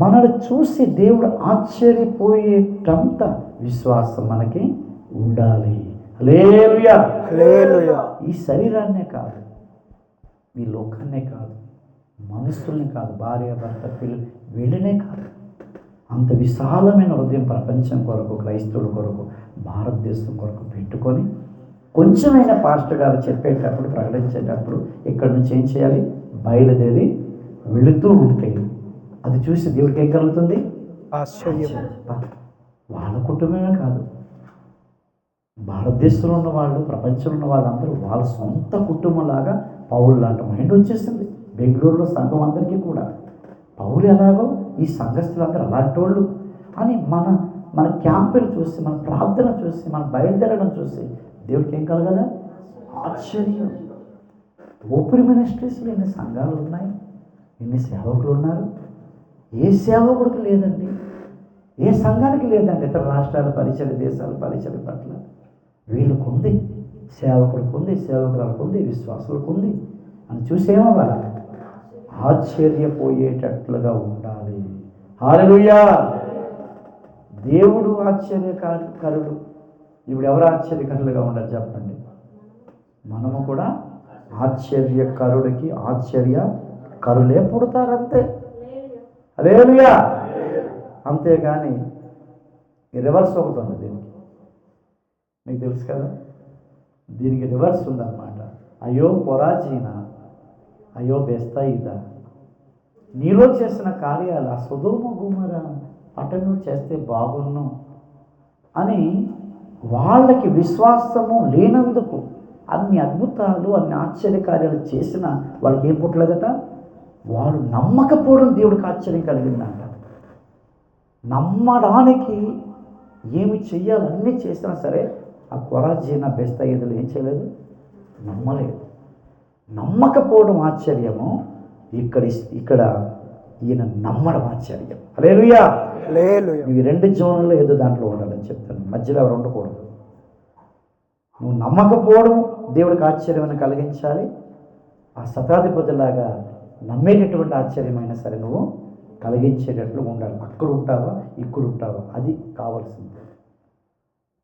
మనల్ని చూసి దేవుడు ఆశ్చర్యపోయేటంత విశ్వాసం మనకి ఉండాలి. హల్లెలూయా. హల్లెలూయా. ఈ శరీరాన్నే కాదు, ఈ లోకాన్నే కాదు, మనుషుల్ని కాదు, భార్య భర్త పిల్లలు వీళ్ళనే కాదు, అంత విశాలమైన హృదయం ప్రపంచం కొరకు, క్రైస్తవుల కొరకు, భారతదేశం కొరకు పెట్టుకొని కొంచెమైనా పాస్టర్ గారు చెప్పేటప్పుడు, ప్రకటించేటప్పుడు ఇక్కడి నుంచి ఏం చేయాలి? బయలుదేరి వెళుతూ ఉంటే అది చూసి దేవుడికి ఏం కలుగుతుంది? ఆశ్చర్యం. వాళ్ళ కుటుంబమే కాదు, భారతదేశంలో ఉన్న వాళ్ళు, ప్రపంచంలో ఉన్న వాళ్ళందరూ వాళ్ళ సొంత కుటుంబంలాగా పౌలు లాంటి మైండ్ వచ్చేసింది. బెంగళూరులో సంఘం అందరికీ కూడా పౌలు ఎలాగో ఈ సంఘస్థులందరూ అలాంటి వాళ్ళు అని మన క్యాంపులు చూసి, మన ప్రార్థన చూసి, మన బయలుదేరడం చూసి దేవుడికి ఏం కలగాల? ఆశ్చర్యం. ఓపెన్ మినిస్ట్రీస్లో ఎన్ని సంఘాలు ఉన్నాయి, ఎన్ని సేవకులు ఉన్నారు. ఏ సేవకుడికి లేదండి, ఏ సంఘానికి లేదండి. ఇతర రాష్ట్రాల పరిచయ, దేశాల పరిచయ పట్ల వీళ్ళకు ఉంది, సేవకుడికి ఉంది, సేవకులకు ఉంది, విశ్వాసులకు ఉంది అని చూసేమవ్వాలి? ఆశ్చర్యపోయేటట్లుగా ఉండాలి. హల్లెలూయా. దేవుడు ఆశ్చర్యకరుడు. ఇప్పుడు ఎవరు ఆశ్చర్యకరులుగా ఉండాలి చెప్పండి? మనము కూడా ఆశ్చర్యకరుడికి ఆశ్చర్యకరులే పుడతారంతే. హల్లెలూయా. అంతేగాని ఈ రివర్స్ ఒకటి ఉంది దీనికి, మీకు తెలుసు కదా, దీనికి రివర్స్ ఉందన్నమాట. అయ్యో కొరాజీనా, అయ్యో బెస్తయిదా, నీలో చేసిన కార్యాలు ఆ సొదొమ గొమొర్రా పట్టణం చేస్తే బాగున్ను అని వాళ్ళకి విశ్వాసము లేనందుకు అన్ని అద్భుతాలు, అన్ని ఆశ్చర్యకార్యాలు చేసిన వాళ్ళకి ఏం పుట్టలేదట? వాడు నమ్మకపోవడం దేవుడికి ఆశ్చర్యం కలిగిందంట. నమ్మడానికి ఏమి చెయ్యాలి అన్నీ చేసినా సరే ఆ కొరాజీనా బెస్తయిదులు ఏం చేయలేదు? నమ్మలేదు. నమ్మకపోవడం ఆశ్చర్యము, ఇక్కడ ఈయన నమ్మడం ఆశ్చర్యం. హల్లెలూయా. హల్లెలూయా. ఇవి రెండు జోన్లో ఏదో దాంట్లో ఉండాలని చెప్తాను, మధ్యలో ఎవరు ఉండకూడదు. నువ్వు నమ్మకపోవడం దేవుడికి ఆశ్చర్యమని కలిగించాలి. ఆ శతాధిపతిలాగా నమ్మేటటువంటి ఆశ్చర్యమైనా సరే నువ్వు కలిగించేటట్లు ఉండాలి. అక్కడ ఉంటావా, ఇక్కడ ఉంటావా, అది కావాల్సింది.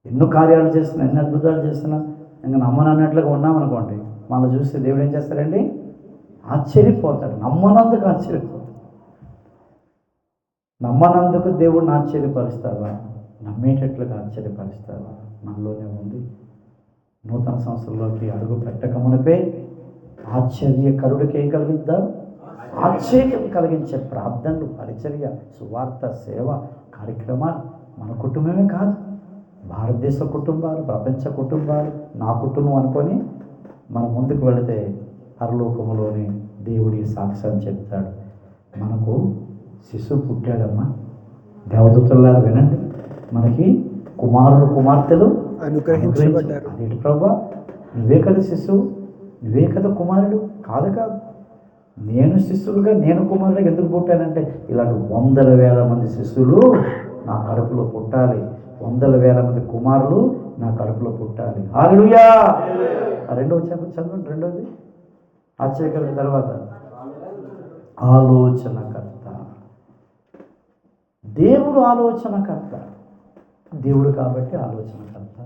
ఎన్నో కార్యాలు చేస్తున్నా, ఎన్ని అద్భుతాలు చేస్తున్నా ఇంకా నమ్మనన్నట్లుగా ఉన్నామనుకోండి, మనం చూస్తే దేవుడు ఏం చేస్తాడండి? ఆశ్చర్యపోతాడు. నమ్మనందుకు ఆశ్చర్యపోతాడు. నమ్మనందుకు దేవుడిని ఆశ్చర్యపరుస్తావా, నమ్మేటట్లుగా ఆశ్చర్యపరుస్తావా? మనలోనే ఉంది. నూతన సంవత్సరంలోకి అడుగు పెట్టకమునిపే ఆశ్చర్యకరుడికి ఏం కలిగిద్దాం? ఆశ్చర్యం కలిగించే ప్రార్థనలు, పరిచర్య, సువార్త, సేవ కార్యక్రమాలు మన కుటుంబమే కాదు, భారతదేశ కుటుంబాలు, ప్రపంచ కుటుంబాలు, నా కుటుంబం అనుకొని మనం ముందుకు వెళితే పరలోకములోని దేవుడి సాక్ష్యం చెప్తాడు. మనకు శిశువు పుట్టాడమ్మా. దేవదూతలారా వినండి, మనకి కుమారులు కుమార్తెలు అనుగ్రహించబడ్డారు. అదేంటి ప్రభా, నువ్వే కదా శిశువు, నువ్వే కదా కుమారుడు? కాదు కాదు, నేను శిశువులుగా, నేను కుమారుడిగా ఎందుకు పుట్టానంటే ఇలాంటి 100,000 మంది శిశువులు నా కడుపులో పుట్టాలి, 100,000 మంది కుమారులు నా కడుపులో పుట్టాలి. హల్లెలూయా. రెండవ చదవండి. రెండవది ఆశ్చర్యకరుడి తర్వాత ఆలోచనకర్త. దేవుడు ఆలోచనకర్త, దేవుడు కాబట్టి ఆలోచనకర్త.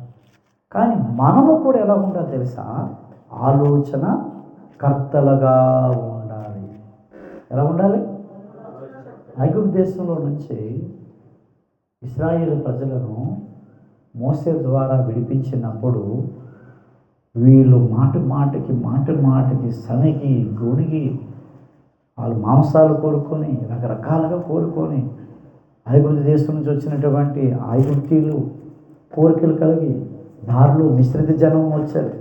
కానీ మనము కూడా ఎలా ఉండాలి తెలుసా? ఆలోచన కర్తలుగా ఉండాలి. ఎలా ఉండాలి? ఐగుప్తు దేశంలో నుంచి ఇశ్రాయేలు ప్రజలను మోసే ద్వారా విడిపించినప్పుడు వీళ్ళు మాట మాటకి సనగి గొణిగి వాళ్ళు మాంసాలు కోరుకొని రకరకాలుగా కోరుకొని ఐగుప్తు దేశం నుంచి వచ్చినటువంటి ఐగుప్తీయులు కోరికలు కలిగి దారిలో మిశ్రిత జనం వచ్చారు.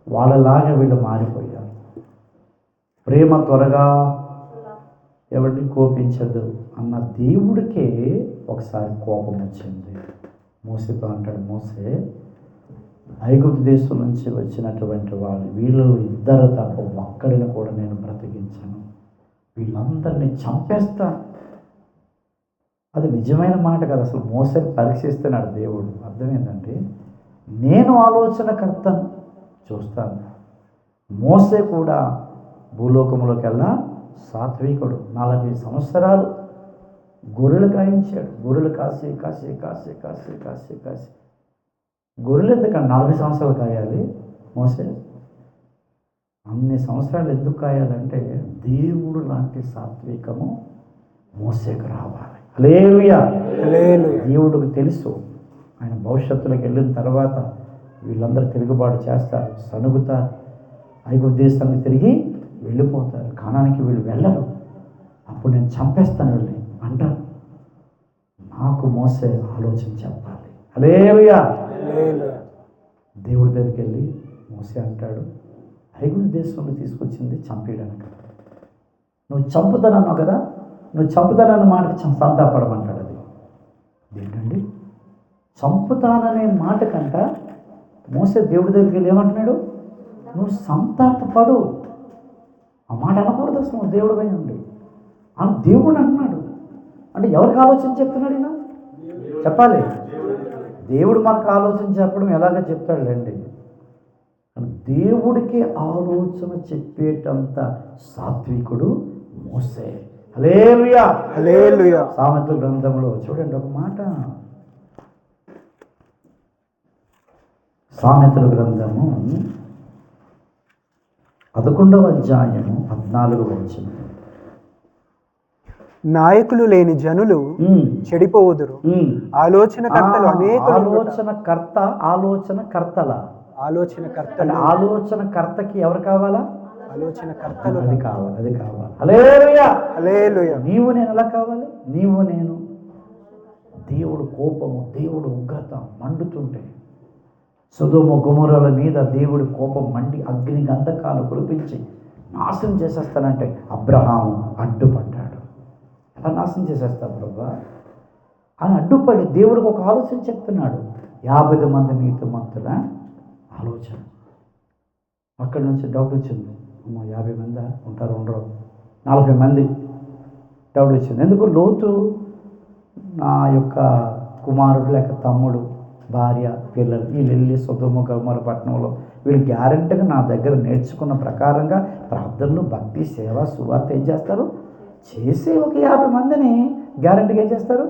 వాళ్ళలాగా వీళ్ళు మారిపోయారు. ప్రేమ త్వరగా ఎవరిని కోపించదు అన్న దేవుడికే ఒకసారి కోపం వచ్చింది. మోసేతో అంటాడు, మోసే, ఐగుప్తు దేశం నుంచి వచ్చినటువంటి వాళ్ళు వీళ్ళు ఇద్దరు తప్ప ఒక్కడిని కూడా నేను బ్రతికించను, వీళ్ళందరినీ చంపేస్తాను. అది నిజమైన మాట కదా. అసలు మోసేని పరీక్షిస్తున్నాడు దేవుడు. అర్థమైందంటే నేను ఆలోచనకర్తను చూస్తాను. మోసే కూడా భూలోకంలోకి వెళ్ళా సాత్వికుడు. 40 సంవత్సరాలు గొర్రెలు కాయించాడు. గొర్రెలు కాసి కాసి కాసి కాసి కాసి కాసి గొర్రెలు ఎందుకంటే 40 సంవత్సరాలు కాయాలి మోసే? అన్ని సంవత్సరాలు ఎందుకు కాయాలంటే దేవుడు లాంటి సాత్వికము మోసేకు రావాలి. హల్లెలూయా. దేవుడికి తెలుసు ఆయన భవిష్యత్తులోకి వెళ్ళిన తర్వాత వీళ్ళందరూ తిరుగుబాటు చేస్తారు, సణుగుతారు, ఐగుప్తు దేశానికి తిరిగి వెళ్ళిపోతారు, కానానికి వీళ్ళు వెళ్ళరు. అప్పుడు నేను చంపేస్తాను వీళ్ళని అంటారు. నాకు మోసే ఆలోచన చెప్పాలి. హల్లెలూయా. దేవుడి దగ్గరికి వెళ్ళి మోసే అంటాడు, ఐగుప్తు దేశంలో తీసుకొచ్చింది చంపేయడానికి, నువ్వు చంపుతానన్నావు కదా, నువ్వు చంపుతానన్న మాటకి సంతాపడమంటాడు. అది ఏంటండి? చంపుతాననే మాట కంట మోసే దేవుడి దగ్గరికి వెళ్ళి ఏమంటున్నాడు, నువ్వు సంతాపపడు. ఆ మాట అనకూడదు అసలు, నువ్వు దేవుడు పై ఉండి అని దేవుడు అంటున్నాడు. అంటే ఎవరికి ఆలోచన చెప్తున్నాడు ఈయన? చెప్పాలి. దేవుడు మనకు ఆలోచన చెప్పడం ఎలాగ చెప్తాడులేండి. దేవుడికి ఆలోచన చెప్పేటంత సాత్వికుడు మోసే. హల్లెలూయా. హల్లెలూయా. సామెతల గ్రంథంలో చూడండి ఒక మాట. సామెతల గ్రంథము 11వ అధ్యాయము 14వ వచనం. నాయకులు లేని జనులు చెడిపోవుదురు, ఆలోచనకర్తలు అనేకులు. ఆలోచనకర్తకి ఎవరు కావాలా? ఆలోచనకర్తలు. అది కావాలి, అది కావాలి. హల్లెలూయా. హల్లెలూయా. నీవు నేను ఎలా కావాలి? నీవు నేను దేవుడు కోపము, దేవుడు ఉగ్రత మండుతుంటే, సొదొమ గొమొర్రాల మీద దేవుడి కోపం మండి అగ్ని గంధకాలు కురిపించి నాశనం చేసేస్తానంటే అబ్రహాము అడ్డుపడ్డాడు. ఎలా నాశనం చేసేస్తాడు ప్రభా అని అడ్డుపడి దేవుడికి ఒక ఆలోచన చెప్తున్నాడు. 50 మంది నీతిమంతుల ఆలోచన. అక్కడి నుంచి డౌట్ వచ్చింది, అమ్మ 50 మంది ఉంటారు, ఉండరు, 40 మంది. డౌట్ వచ్చింది. ఎందుకు? లోతు నా యొక్క కుమారుడు లేక తమ్ముడు, భార్య, పిల్లలు వీళ్ళు వెళ్ళి సొదొమ గొమొర్రా పట్టణంలో వీళ్ళు గ్యారెంటీగా నా దగ్గర నేర్చుకున్న ప్రకారంగా ప్రార్థనలు, భక్తి, సేవ, సువార్త ఏం చేస్తారు? చేసి ఒక 50 మందిని గ్యారెంటీగా ఏం చేస్తారు?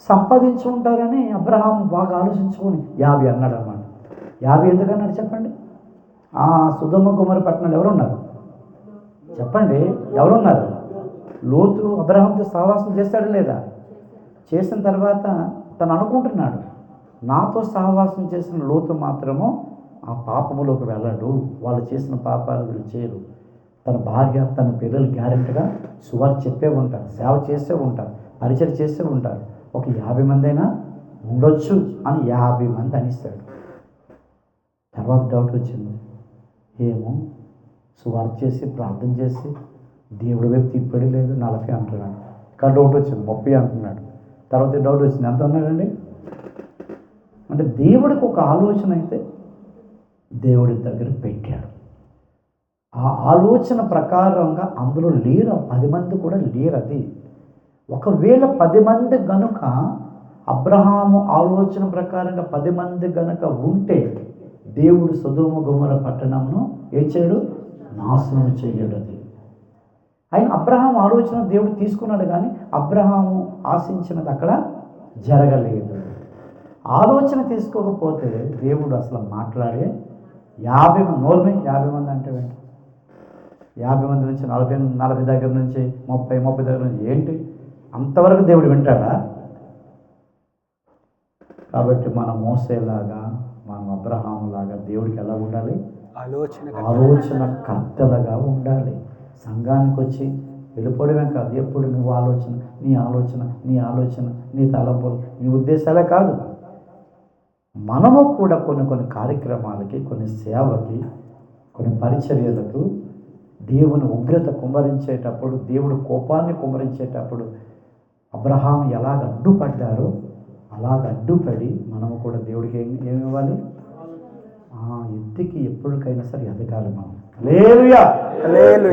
సంపాదించి ఉంటారని అబ్రహాం బాగా ఆలోచించుకొని 50 అన్నాడు అన్నమాట. 50 ఎందుకు అన్నాడు చెప్పండి? ఆ సొదొమ గొమొర్రా పట్టణంలో ఎవరున్నారు చెప్పండి? ఎవరున్నారు? లోతు అబ్రహాంతో సహవాసం చేస్తాడు లేదా? చేసిన తర్వాత తను అనుకుంటున్నాడు, నాతో సహవాసం చేసిన లోతు మాత్రము ఆ పాపములోకి వెళ్ళడు, వాళ్ళు చేసిన పాపాలు వీళ్ళు చేయరు. తన భార్య, తన పిల్లలు గ్యారెంటీగా సువార్త చెప్పే ఉంటారు, సేవ చేసే ఉంటారు, పరిచయం చేసే ఉంటారు. ఒక 50 మంది అయినా ఉండొచ్చు అని 50 మంది అనిస్తాడు. తర్వాత డౌట్ వచ్చింది, ఏమో సువార్త చేసి ప్రార్థన చేసి దేవుడి వైపు తిప్పడి లేదు, 40 అంటున్నాడు. కానీ డౌట్ వచ్చింది, 30 అంటున్నాడు. తర్వాత డౌట్ వచ్చింది, ఎంత అన్నాడండి? అంటే దేవుడికి ఒక ఆలోచన అయితే దేవుడి దగ్గర పెట్టాడు. ఆ ఆలోచన ప్రకారంగా అందులో లేరు 10 మంది కూడా లేరు. అది ఒకవేళ 10 మంది గనుక అబ్రహాము ఆలోచన ప్రకారంగా 10 మంది గనుక ఉంటే దేవుడు సొదొమ గొమొర్రా పట్టణమును ఏం చేయడు? నాశనం చేయడు. అది ఆయన అబ్రహాం ఆలోచన దేవుడు తీసుకున్నాడు, కానీ అబ్రహాము ఆశించినది అక్కడ జరగలేదు. ఆలోచన తీసుకోకపోతే దేవుడు అసలు మాట్లాడే 50 మంది నోర్మే 50 మంది అంటే 50 మంది నుంచి 40 దగ్గర నుంచి 30 దగ్గర నుంచి ఏంటి అంతవరకు దేవుడు వింటాడా? కాబట్టి మనం మోసేలాగా, మనం అబ్రహాములాగా దేవుడికి ఎలా ఉండాలి? ఆలోచన కర్తలుగా ఉండాలి. సంఘానికి వచ్చి వెళ్ళిపోవడమే కాదు, ఎప్పుడు నువ్వు ఆలోచన, నీ ఆలోచన, నీ ఆలోచన, నీ తలంపులు, నీ ఉద్దేశాలే కాదు. మనము కూడా కొన్ని కార్యక్రమాలకి, కొన్ని సేవకి, కొన్ని పరిచర్యలకు దేవుని ఉగ్రత కుమ్మరించేటప్పుడు, దేవుడు కోపాన్ని కుమ్మరించేటప్పుడు అబ్రహాం ఎలాగ అడ్డుపడ్డారో అలాగ అడ్డుపడి మనము కూడా దేవుడికి ఏమి ఇవ్వాలి? ఎత్తికి ఎప్పటికైనా సరే ఎదగాలి మనం. హల్లెలూయా.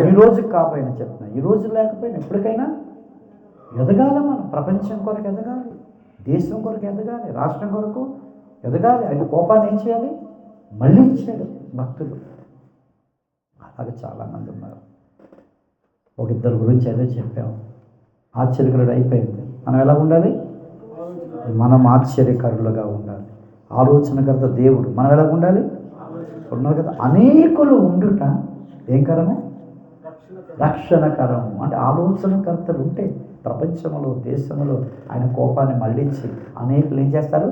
ఈ రోజు కాకపోయినా చెప్తున్నా, ఈ రోజు లేకపోయినా ఎప్పటికైనా ఎదగాలి మనం. ప్రపంచం కొరకు ఎదగాలి, దేశం కొరకు ఎదగాలి, రాష్ట్రం కొరకు ఎదగాలి. ఆయన కోపాన్ని ఏం చేయాలి? మళ్ళీ ఇచ్చాడు భక్తులు. అలాగే చాలామంది ఉన్నారు. ఒక ఇద్దరు గురించి ఏదో చెప్పాము, ఆశ్చర్యకరుడు అయిపోయింది. మనం ఎలా ఉండాలి? మనం ఆశ్చర్యకరులుగా ఉండాలి. ఆలోచనకర్త దేవుడు, మనం ఎలా ఉండాలి? ఉన్నారు కదా. అనేకులు ఉండుట ఏం కరము? రక్షణకరం. అంటే ఆలోచనకర్తలు ఉంటే ప్రపంచంలో, దేశంలో ఆయన కోపాన్ని మళ్ళించి అనేకులు ఏం చేస్తారు?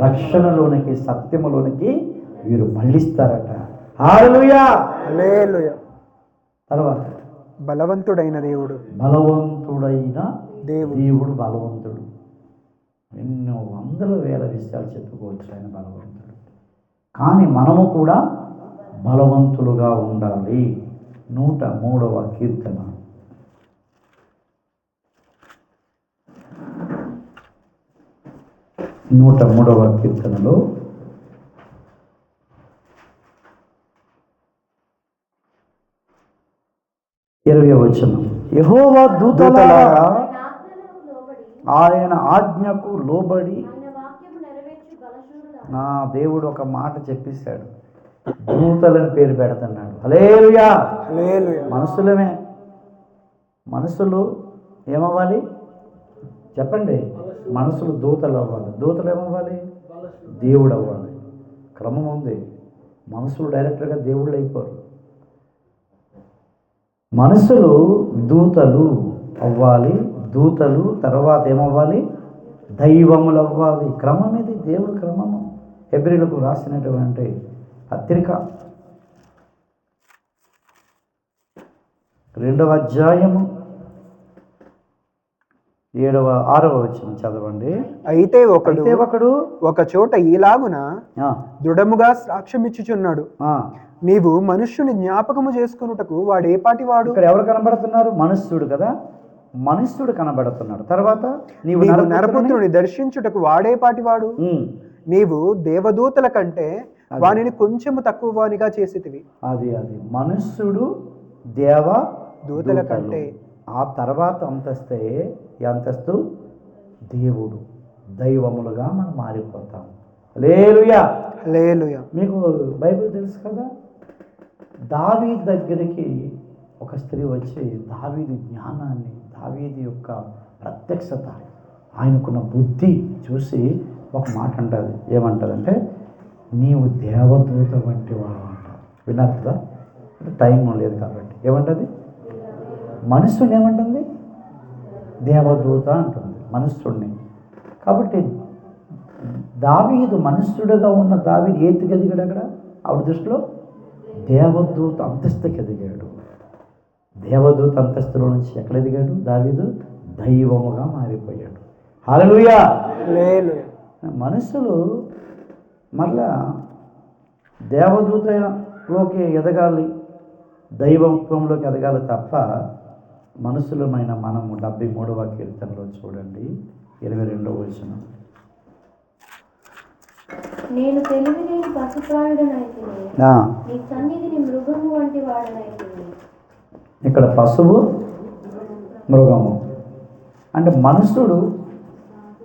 రక్షణలోనికి, సత్యములోనికి వీరు మళ్ళిస్తారట. హల్లెలూయా. హల్లెలూయా. తర్వాత బలవంతుడైన దేవుడు, బలవంతుడైన దేవుడు బలవంతుడు. ఎన్నో వందల వేల విషయాలు చెప్పుకోవచ్చు ఆయన బలవంతుడు. కానీ మనము కూడా బలవంతులుగా ఉండాలి. 103వ కీర్తన 103వ కీర్తనలో 20వ వచనం, యెహోవా దూతలారా ఆయన ఆజ్ఞకు లోబడి. నా దేవుడు ఒక మాట చెప్పేశాడు, దూతలని పేరు పెడుతున్నాడు. హల్లెలూయా. మనుషులమే. మనుషులు ఏమవ్వాలి చెప్పండి? మనుషులు దూతలు అవ్వాలి. దూతలు ఏమవ్వాలి? దేవుడు అవ్వాలి. క్రమం ఉంది. మనుషులు డైరెక్ట్గా దేవుళ్ళు అయిపోరు. మనుషులు దూతలు అవ్వాలి. దూతలు తర్వాత ఏమవ్వాలి? దైవములు అవ్వాలి. క్రమం ఇది, దేవుడి క్రమము. హెబ్రీలకు రాసినటువంటి పత్రిక 2వ అధ్యాయము 6వ వచనం చదవండి. అయితే ఒకడు ఒక చోట ఈలాగున దృఢముగా సాక్ష్యమిచ్చుచున్నాడు, నీవు మనుష్యుని జ్ఞాపకము చేసుకున్నటకు వాడేపాటి వాడు. ఇక్కడ ఎవరు కనబడుతున్నారు? మనుష్యుడు కదా, మనుష్యుడు కనబడుతున్నాడు. తర్వాత నీవు నరపుత్రుని దర్శించుటకు వాడేపాటి వాడు. నీవు దేవదూతల కంటే వానిని కొంచెము తక్కువ వానిగా చేసితివి. అది మనుష్యుడు దేవదూతల కంటే. ఆ తర్వాత అంతస్తే అంతస్తు దేవుడు, దైవములుగా మనం మారిపోతాం. హల్లెలూయా. హల్లెలూయా. మీకు బైబిల్ తెలుసు కదా, దావీదు దగ్గరికి ఒక స్త్రీ వచ్చి దావీదు జ్ఞానాన్ని, దావీదు యొక్క ప్రత్యక్షత, ఆయనకున్న బుద్ధి చూసి ఒక మాట అంటుంది. ఏమంటుందంటే, నీవు దేవదూత వంటి వాడు అంటారు. విన్నారు కదా, టైం లేదు కాబట్టి. ఏమంటుంది? మనుషుని ఏమంటుంది? దేవదూత అంటుంది మనుష్యుడిని. కాబట్టి దావీదు మనుష్యుడుగా ఉన్న దావీదు ఏతికి ఎదిగాడు? అక్కడ ఆవిడ దృష్టిలో దేవదూత అంతస్తుకి ఎదిగాడు. దేవదూత అంతస్తులో నుంచి ఎక్కడ ఎదిగాడు? దావీదు దైవముగా మారిపోయాడు. హల్లెలూయా. మనుషులు మరలా దేవదూతలోకి ఎదగాలి, దైవత్వంలోకి ఎదగాలి తప్ప మనుషులమైన మనము 73వ కీర్తనలో చూడండి 22వ వచనం. నేను తెలివిలేని పశుప్రాయుడనైతిని, నీ సన్నిధిని మృగము వంటి వాడనైతిని. ఇక్కడ పశువు, మృగము అంటే మనుషుడు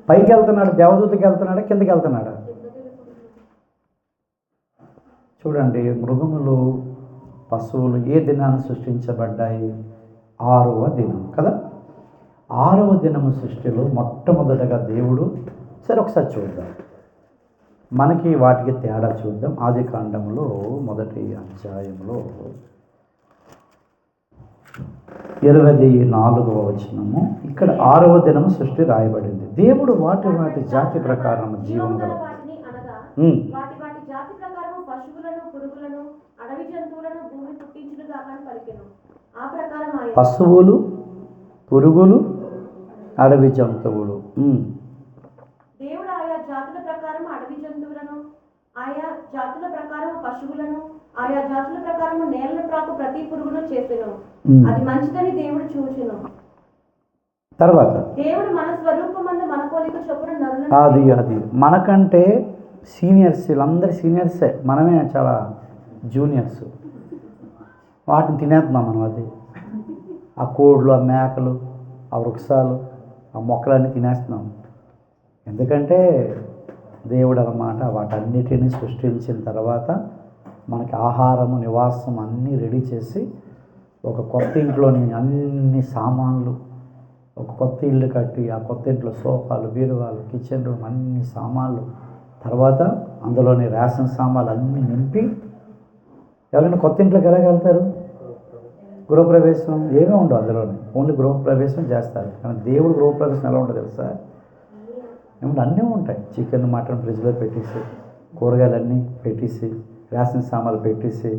పైకి వెళ్తున్నాడు, దేవదూతకి వెళ్తున్నాడా, కిందకి వెళ్తున్నాడా? చూడండి, మృగములు, పశువులు ఏ దినాన్ని సృష్టించబడ్డాయి? 6వ దినం కదా. 6వ దినము సృష్టిలో మొట్టమొదటగా దేవుడు, సరే ఒకసారి చూద్దాం, మనకి వాటికి తేడా చూద్దాం. ఆదికాండంలో 1వ అధ్యాయంలో 24వ వచనము, ఇక్కడ 6వ దినము సృష్టి రాయబడింది. దేవుడు వాటి జాతి ప్రకారం జీవం గల పశువులను, పురుగులను, అడవి జంతువులను భూమి పుట్టించునుగాక అని పలికెను. ఆ ప్రకారం ఆయన పశువులు, పురుగులు, అడవి జంతువులు. దేవుడు ఆయా జాతుల ప్రకారం అడవి జంతువులను, ఆయా జాతుల ప్రకారం పశువులను, ఆయా జాతుల ప్రకారం నేలను ప్రాకు ప్రతి పురుగును చేసెను. అది మంచిదని దేవుడు చూచెను. తర్వాత దేవుడు మన స్వరూపమందు మన పోలిక చొప్పున నరులను అది మనకంటే సీనియర్స్, వీళ్ళందరూ సీనియర్సే, మనమే చాలా జూనియర్స్. వాటిని తినేస్తున్నాం మనం. అది ఆ కోళ్ళు, ఆ మేకలు, ఆ వృక్షాలు, ఆ మొక్కలన్నీ తినేస్తున్నాం. ఎందుకంటే దేవుడు అన్నమాట వాటన్నిటిని సృష్టించిన తర్వాత మనకి ఆహారము, నివాసం అన్నీ రెడీ చేసి ఒక కొత్త ఇంట్లోని అన్ని సామాన్లు, ఒక కొత్త ఇల్లు కట్టి ఆ కొత్త ఇంట్లో సోఫాలు, బీరువాలు, కిచెన్ రూమ్ అన్ని సామాన్లు, తర్వాత అందులోని రేషన్ సామాన్లు అన్నీ నింపి ఎవరైనా కొత్త ఇంట్లోకి ఎలాగెళ్తారు? గృహప్రవేశం ఏమీ ఉండవు అందులోని, ఓన్లీ గృహప్రవేశం చేస్తారు. కానీ దేవుడు గృహప్రవేశం ఎలా ఉంటుంది తెలుసా? ఏమంటే అన్నీ ఉంటాయి. చికెన్, మటన్ ఫ్రిడ్జ్లో పెట్టేసి, కూరగాయలన్నీ పెట్టేసి, రేషన్ సామాన్లు పెట్టేసి,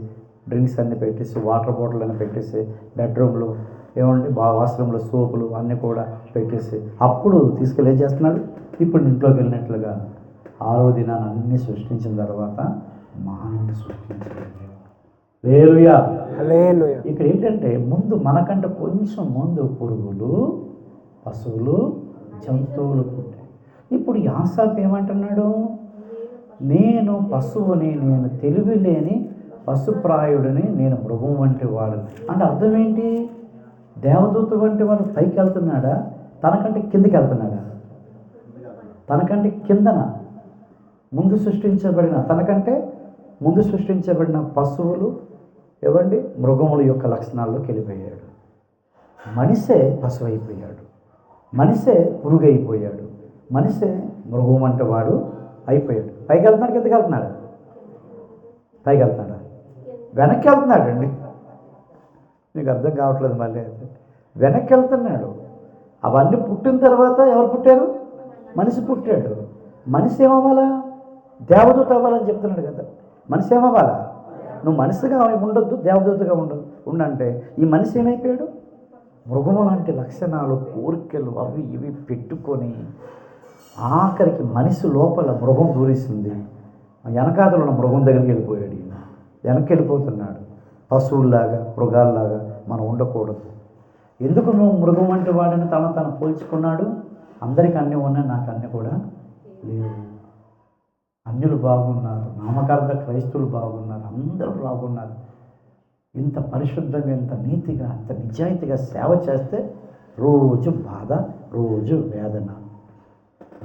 డ్రింక్స్ అన్నీ పెట్టేసి, వాటర్ బాటిల్ అన్నీ పెట్టేసి, బెడ్రూమ్లో ఏమంటే వాష్రూమ్లో సోపులు అన్నీ కూడా పెట్టేసి, అప్పుడు తీసుకెళ్ళి ఏం చేస్తున్నాడు? ఇప్పుడు ఇంట్లోకి వెళ్ళినట్లుగా 6వ దినాన్ని అన్నీ సృష్టించిన తర్వాత మానవుని సృష్టించాడు. హల్లెలూయా. హల్లెలూయా. ఇక్కడ ఏంటంటే ముందు మనకంటే కొంచెం ముందు పురుగులు, పశువులు, జంతువులు పుట్టాయి. ఇప్పుడు యాసాపు ఏమంటున్నాడు? నేను పశువుని, నేను తెలివి లేని పశుప్రాయుడిని, నేను మృగం వంటి వాడు. అంటే అర్థం ఏంటి? దేవదూత వంటి వాడు పైకి వెళ్తున్నాడా? తనకంటే కిందికి వెళ్తున్నాడా? తనకంటే కిందన తనకంటే ముందు సృష్టించబడిన పశువులు ఏవండి మృగముల యొక్క లక్షణాల్లోకి వెళ్ళిపోయాడు. మనిషే పశువు అయిపోయాడు, మనిషే పురుగు అయిపోయాడు, మనిషే మృగం వంటి వాడు అయిపోయాడు. పైకి వెళ్తున్నాడు, కిందకి వెళ్తున్నాడు? పైకి వెళ్తున్నాడా? వెనక్కి వెళ్తున్నాడు అండి. మీకు అర్థం కావట్లేదు. మళ్ళీ వెనక్కి వెళ్తున్నాడు. అవన్నీ పుట్టిన తర్వాత ఎవరు పుట్టారు? మనిషి పుట్టాడు. మనిషి ఏమవ్వాలా? దేవదూత అవ్వాలని చెప్తున్నాడు కదా. మనిషి ఏమవ్వాలా? నువ్వు మనిషిగా ఉండొద్దు, దేవదూతగా ఉండంటే ఈ మనిషి ఏమైపోయాడు? మృగము లాంటి లక్షణాలు, కోరికలు అవి ఇవి పెట్టుకొని ఆఖరికి మనిషి లోపల మృగం దూరిస్తుంది. వెనకాతలు ఉన్న మృగం దగ్గరికి వెళ్ళిపోయాడు. ఈయన వెనక్కి వెళ్ళిపోతున్నాడు. పశువుల్లాగా, మృగాల్లాగా మనం ఉండకూడదు. ఎందుకు నువ్వు మృగం వంటి వాడిని తను పోల్చుకున్నాడు? అందరికీ అన్నీ ఉన్నాయి, నాకు అన్నీ కూడా లేవు. అన్యులు బాగున్నారు, నామకార్థ క్రైస్తవులు బాగున్నారు, అందరూ బాగున్నారు. ఇంత పరిశుద్ధంగా, ఇంత నీతిగా, ఇంత నిజాయితీగా సేవ చేస్తే రోజు బాధ, రోజు వేదన.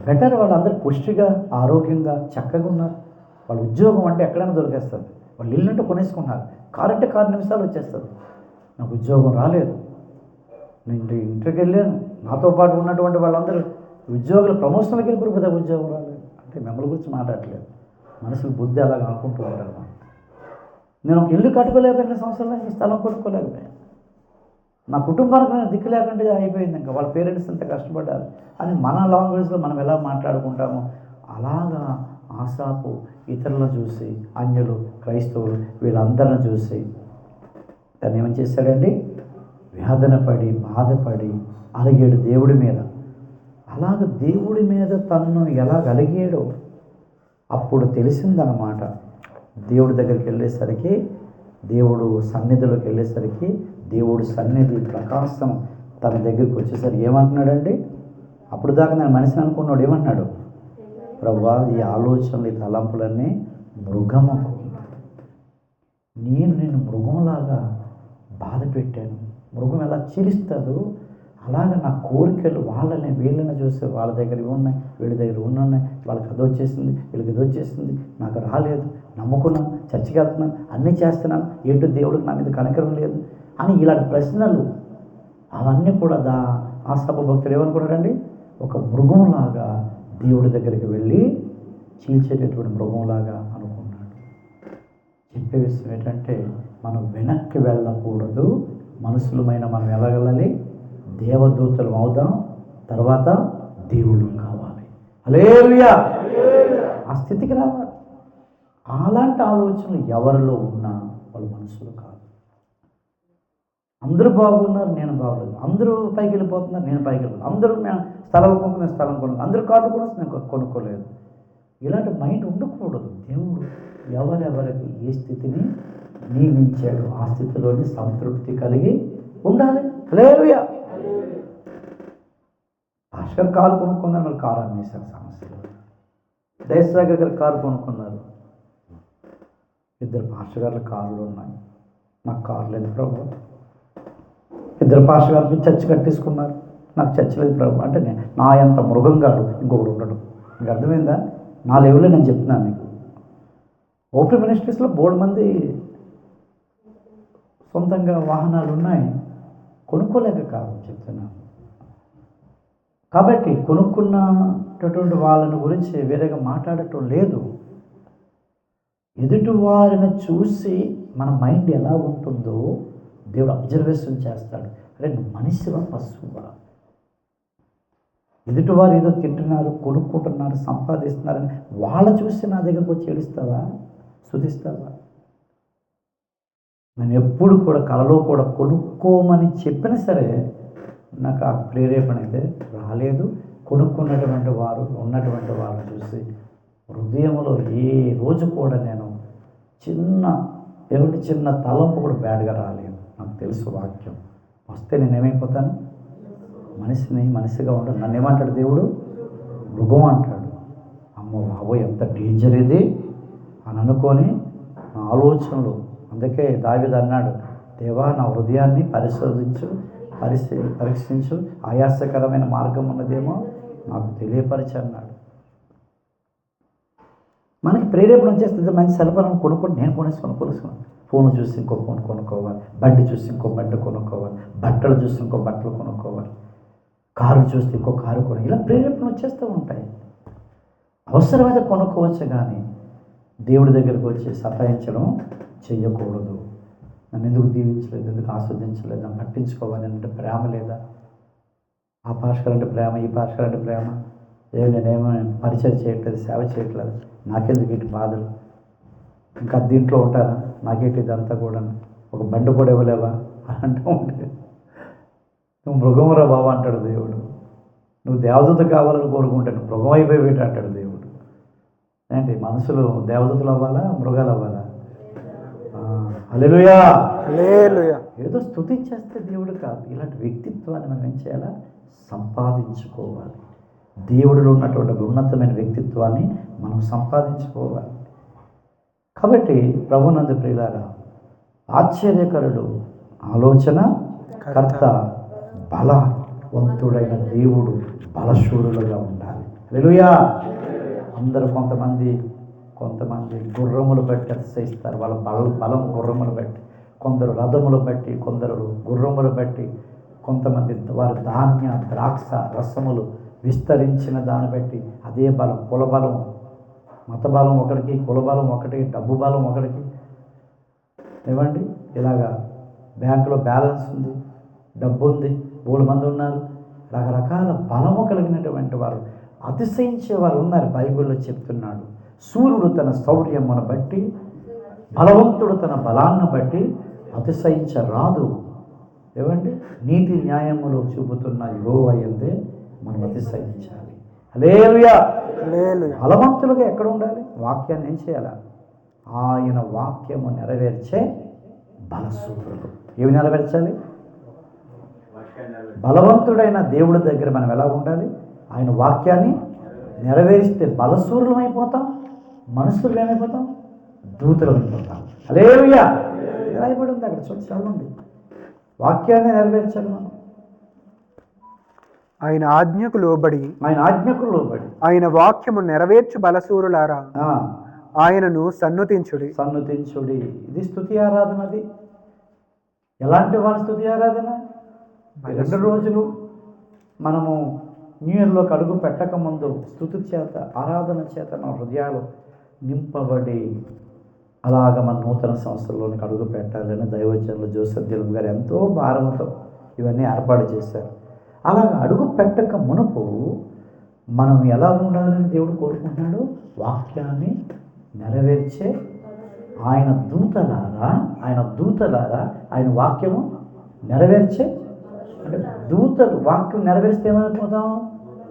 బెటర్ వాళ్ళందరూ పుష్టిగా, ఆరోగ్యంగా, చక్కగా ఉన్నారు. వాళ్ళ ఉద్యోగం అంటే ఎక్కడైనా దొరికేస్తుంది. వాళ్ళు ఇల్లుంటే కొనేసుకున్నారు. కారు అంటే 6 నిమిషాలు వచ్చేస్తుంది. నాకు ఉద్యోగం రాలేదు, నేను ఇంటికి వెళ్ళాను, నాతో పాటు ఉన్నటువంటి వాళ్ళందరూ ఉద్యోగులు ప్రమోషన్లకి వెళ్ళిపోయి కదా ఉద్యోగం రాలేదు అంటే మిమ్మల్ని గురించి మాట్లాడట్లేదు. మనుషులు బుద్ధి అలాగ అనుకుంటూ ఉంటారు. నేను ఒక ఇల్లు కట్టుకోలేకపోయిన సంవత్సరాలు స్థలం కొనుక్కోలేకపోయాను. నా కుటుంబానికి నేను దిక్కు లేకుండా అయిపోయింది. ఇంకా వాళ్ళ పేరెంట్స్ అంత కష్టపడ్డారు అని మన లాంగ్వేజ్లో మనం ఎలా మాట్లాడుకుంటామో అలాగా ఆసాపు ఇతరులను చూసి, అన్యులు, క్రైస్తవులు వీళ్ళందరిని చూసి తను ఏమని చేశాడండి? వేదన పడి, బాధపడి అలిగాడు దేవుడి మీద. అలాగ దేవుడి మీద తను ఎలా అలిగాడో అప్పుడు తెలిసిందనమాట. దేవుడి దగ్గరికి వెళ్ళేసరికి, దేవుడు సన్నిధిలోకి వెళ్ళేసరికి, దేవుడి సన్నిధి ప్రకాశం తన దగ్గరికి వచ్చేసరికి ఏమంటున్నాడండి? అప్పుడు దాకా నేను మనిషిని అనుకున్నాడు. ఏమంటున్నాడు? ప్రభువా, ఈ ఆలోచనలు, ఈ తలంపులన్నీ మృగముకు, నేను మృగంలాగా బాధ పెట్టాను. మృగం ఎలా చీలిస్తుందో అలాగే నా కోరికలు వాళ్ళని వీళ్ళని చూసి వాళ్ళ దగ్గర ఉన్నాయి, వీళ్ళ దగ్గర ఉన్నాయి, వాళ్ళకి అది వచ్చేసింది, వీళ్ళకి ఇది వచ్చేసింది, నాకు రాలేదు, నమ్ముకున్నాను, చర్చికి వెళ్తున్నాను, అన్నీ చేస్తున్నాను, ఏంటో దేవుడికి నా మీద కనికరం లేదు అని ఇలాంటి ప్రశ్నలు అవన్నీ కూడా ఆసాపు భక్తుడు ఏమనుకున్నాడండి? ఒక మృగంలాగా దేవుడి దగ్గరికి వెళ్ళి చీల్చేటటువంటి మృగంలాగా అనుకున్నాడు. చెప్పే విషయం ఏంటంటే మనం వెనక్కి వెళ్ళకూడదు. మనుషులమైన మనం ఎలా వెళ్ళాలి? దేవదూతలు అవుదాం, తర్వాత దేవుడు కావాలి. హల్లెలూయా. ఆ స్థితికి రావాలి. అలాంటి ఆలోచనలు ఎవరిలో ఉన్నా వాళ్ళు మనుషులు కాదు. అందరూ బాగున్నారు, నేను బాగలేదు. అందరూ పైకి వెళ్ళిపోతున్నారు, నేను పైకి వెళ్ళిపోతున్నాను. అందరూ స్థలాలు కొనుక్కున్నాను, స్థలం కొనుక్కున్నాను. అందరూ కార్లు కొనుక్కొని నేను కొనుక్కోలేదు. ఇలాంటి మైండ్ ఉండకూడదు. దేవుడు ఎవరెవరికి ఏ స్థితిని నియమించాడు ఆ స్థితిలోని సంతృప్తి కలిగి ఉండాలి. హల్లెలూయా. భాస్కర్ కారు కొనుక్కున్నారు, మళ్ళీ కారు అమ్మేశారు. సమస్యలు. దయసాగర్ గారు కారు కొనుక్కున్నారు. ఇద్దరు పాస్టర్ గారుల కార్లు ఉన్నాయి, నాకు కారు లేదు ప్రభు. ఇద్దరు పాస్టర్ గారు చర్చ్ కట్టేసుకున్నారు, నాకు చర్చ్ లేదు ప్రభు. అంటే నా ఎంత మృగంగాడు ఇంకొకడు ఉండడు. మీకు అర్థమైందా? నా లెవెల్లో నేను చెప్తున్నాను మీకు. ఓపెన్ మినిస్ట్రీస్లో బోర్డు మంది సొంతంగా వాహనాలు ఉన్నాయి, కొనుక్కోలేక కాదు చెప్తున్నాను. కాబట్టి కొనుక్కున్నటువంటి వాళ్ళని గురించి వేరేగా మాట్లాడటం లేదు. ఎదుటి వారిని చూసి మన మైండ్ ఎలా ఉంటుందో దేవుడు అబ్జర్వేషన్ చేస్తాడు. అరే నువ్వు మనిషివా పశువా? ఎదుటివారు ఏదో తింటున్నారు, కొనుక్కుంటున్నారు, సంపాదిస్తున్నారని వాళ్ళ చూసి నా దగ్గరకు వచ్చి ఏడుస్తావా, స్తుతిస్తావా? నేను ఎప్పుడు కూడా కలలో కూడా కొనుక్కోమని చెప్పినా సరే నాకు ఆ ప్రేరేపణ అయితే రాలేదు. కొనుక్కున్నటువంటి వారు ఉన్నటువంటి వారిని చూసి హృదయంలో ఏ రోజు కూడా నేను చిన్న తలంపు కూడా బ్యాడ్గా రాలేదు. నాకు తెలుసు వాక్యం వస్తే నేనేమైపోతాను, మనిషిగా ఉంటాను. నన్ను ఏమంటాడు దేవుడు? మృగం అంటాడు. అమ్మో బాబో ఎంత డేంజర్ ఇది అని అనుకొని నా ఆలోచనలు. అందుకే దావీదు అన్నాడు, దేవా నా హృదయాన్ని పరీక్షించు, ఆయాసకరమైన మార్గం ఉన్నదేమో నాకు తెలియపరిచి అన్నాడు. మనకి ప్రేరేపణ వచ్చేస్తుంది. మంచి సెలవులను కొనుక్కొని నేను కొనుక్కున్నాను. ఫోన్ చూసి ఇంకో ఫోన్ కొనుక్కోవాలి, బండి చూసి ఇంకో బండి కొనుక్కోవాలి, బట్టలు చూసి ఇంకో బట్టలు కొనుక్కోవాలి, కారు చూస్తే ఇంకో కారు కొనుక్కోవాలి. ఇలా ప్రేరేపణ వచ్చేస్తూ ఉంటాయి. అవసరమైతే కొనుక్కోవచ్చు, కానీ దేవుడి దగ్గరికి వచ్చి సతాయించడం చెయ్యకూడదు. నన్ను ఎందుకు దీవించలేదు, ఎందుకు ఆస్వాదించలేదు, నన్ను పట్టించుకోవాలి అంటే ప్రేమ లేదా? ఆ పాస్టర్ అంటే ప్రేమ, ఈ పాస్టర్ అంటే ప్రేమ. నేనేమో పరిచయం చేయట్లేదు, సేవ చేయట్లేదు, నాకెందుకు ఇటు బాధలు, ఇంకా దీంట్లో ఉంటారా, నాకేంటి ఇదంతా కూడా, ఒక బండి కూడా ఇవ్వలేవా అని అంటూ ఉంటే నువ్వు మృగంరా బాబా అంటాడు దేవుడు. నువ్వు దేవదూత కావాలని కోరుకుంటే నువ్వు మృగం అయిపోయి అంటాడు దేవుడు. ఏంటి మనుషులు దేవదూతలు అవ్వాలా, మృగాలు అవ్వాలా? హల్లెలూయా. హల్లెలూయా. ఏదో స్తుతించేస్తే దేవుడు కాదు. ఇలాంటి వ్యక్తిత్వాన్ని మనం ఏం చేయాలా? సంపాదించుకోవాలి. దేవుడిలో ఉన్నటువంటి ఉన్నతమైన వ్యక్తిత్వాన్ని మనం సంపాదించుకోవాలి. కాబట్టి ప్రభునందు ప్రియులారా, ఆశ్చర్యకరుడు, ఆలోచన కర్త, బలవంతుడైన దేవుడు బలశూరులుగా ఉండాలి. హల్లెలూయా. అందరూ కొంతమంది గుర్రములు బట్టి అతిశయిస్తారు. వాళ్ళ బలం గుర్రములు బట్టి, కొందరు రథములు బట్టి, కొందరు గుర్రములు బట్టి, కొంతమంది వారి ధాన్య ద్రాక్ష రసములు విస్తరించిన దాన్ని బట్టి అదే బలం. కులబలం, మత బలం ఒకడికి, కులబలం ఒకటి, డబ్బు బలం ఒకడికి. ఏమండి, ఇలాగా బ్యాంకులో బ్యాలెన్స్ ఉంది, డబ్బు ఉంది, 3 మంది ఉన్నారు, రకరకాల బలము కలిగినటువంటి వారు, అతిశయించే వారు ఉన్నారు. బైబిల్లో చెప్తున్నాడు, సూర్యుడు తన శౌర్యమును బట్టి, బలవంతుడు తన బలాన్ని బట్టి అతిశయించరాదు. ఏమండి, నీతి న్యాయములు చూపుతున్న యెహోవా యందే మనం అతిశయించాలి. హల్లెలూయా. బలవంతులుగా ఎక్కడ ఉండాలి? వాక్యాన్ని ఏం చేయాలా? ఆయన వాక్యము నెరవేర్చే బలసూరుడు. ఏమి నెరవేర్చాలి? బలవంతుడైన దేవుడి దగ్గర మనం ఎలా ఉండాలి? ఆయన వాక్యాన్ని నెరవేరిస్తే బలసూరులం అయిపోతాం, మనుషులు ఏమైపోతాం? దూతలం అయిపోతాం. హల్లెలూయా. రాయబడి ఉంది అక్కడ, చదవండి. వాక్యాన్ని నెరవేర్చాలి మనం. ఆయన ఆజ్ఞకు లోబడి ఆయన వాక్యము నెరవేర్చు బలసూరులారా ఆయనను సన్నుతించుడి. ఇది స్తుతి ఆరాధన. అది ఎలాంటి వాళ్ళ స్తుతి ఆరాధన? 2 రోజులు మనము న్యూ ఇయర్లోకి అడుగు పెట్టక ముందు స్తుతి చేత, ఆరాధన చేత మన హృదయాలు నింపబడి అలాగ మన నూతన సంవత్సరంలోనికి అడుగు పెట్టాలని దైవజనులు జోసెఫ్ దిలుపు గారు ఎంతో భారంతో ఇవన్నీ ఏర్పాటు చేశారు. అలాగ అడుగు పెట్టక మునుపు మనం ఎలా ఉండాలని దేవుడు కోరుకుంటున్నాడు? వాక్యాన్ని నెరవేర్చే ఆయన దూతలారా ఆయన వాక్యము నెరవేర్చే అంటే దూతలు. వాక్యం నెరవేరిస్తే ఏమైపోతాం?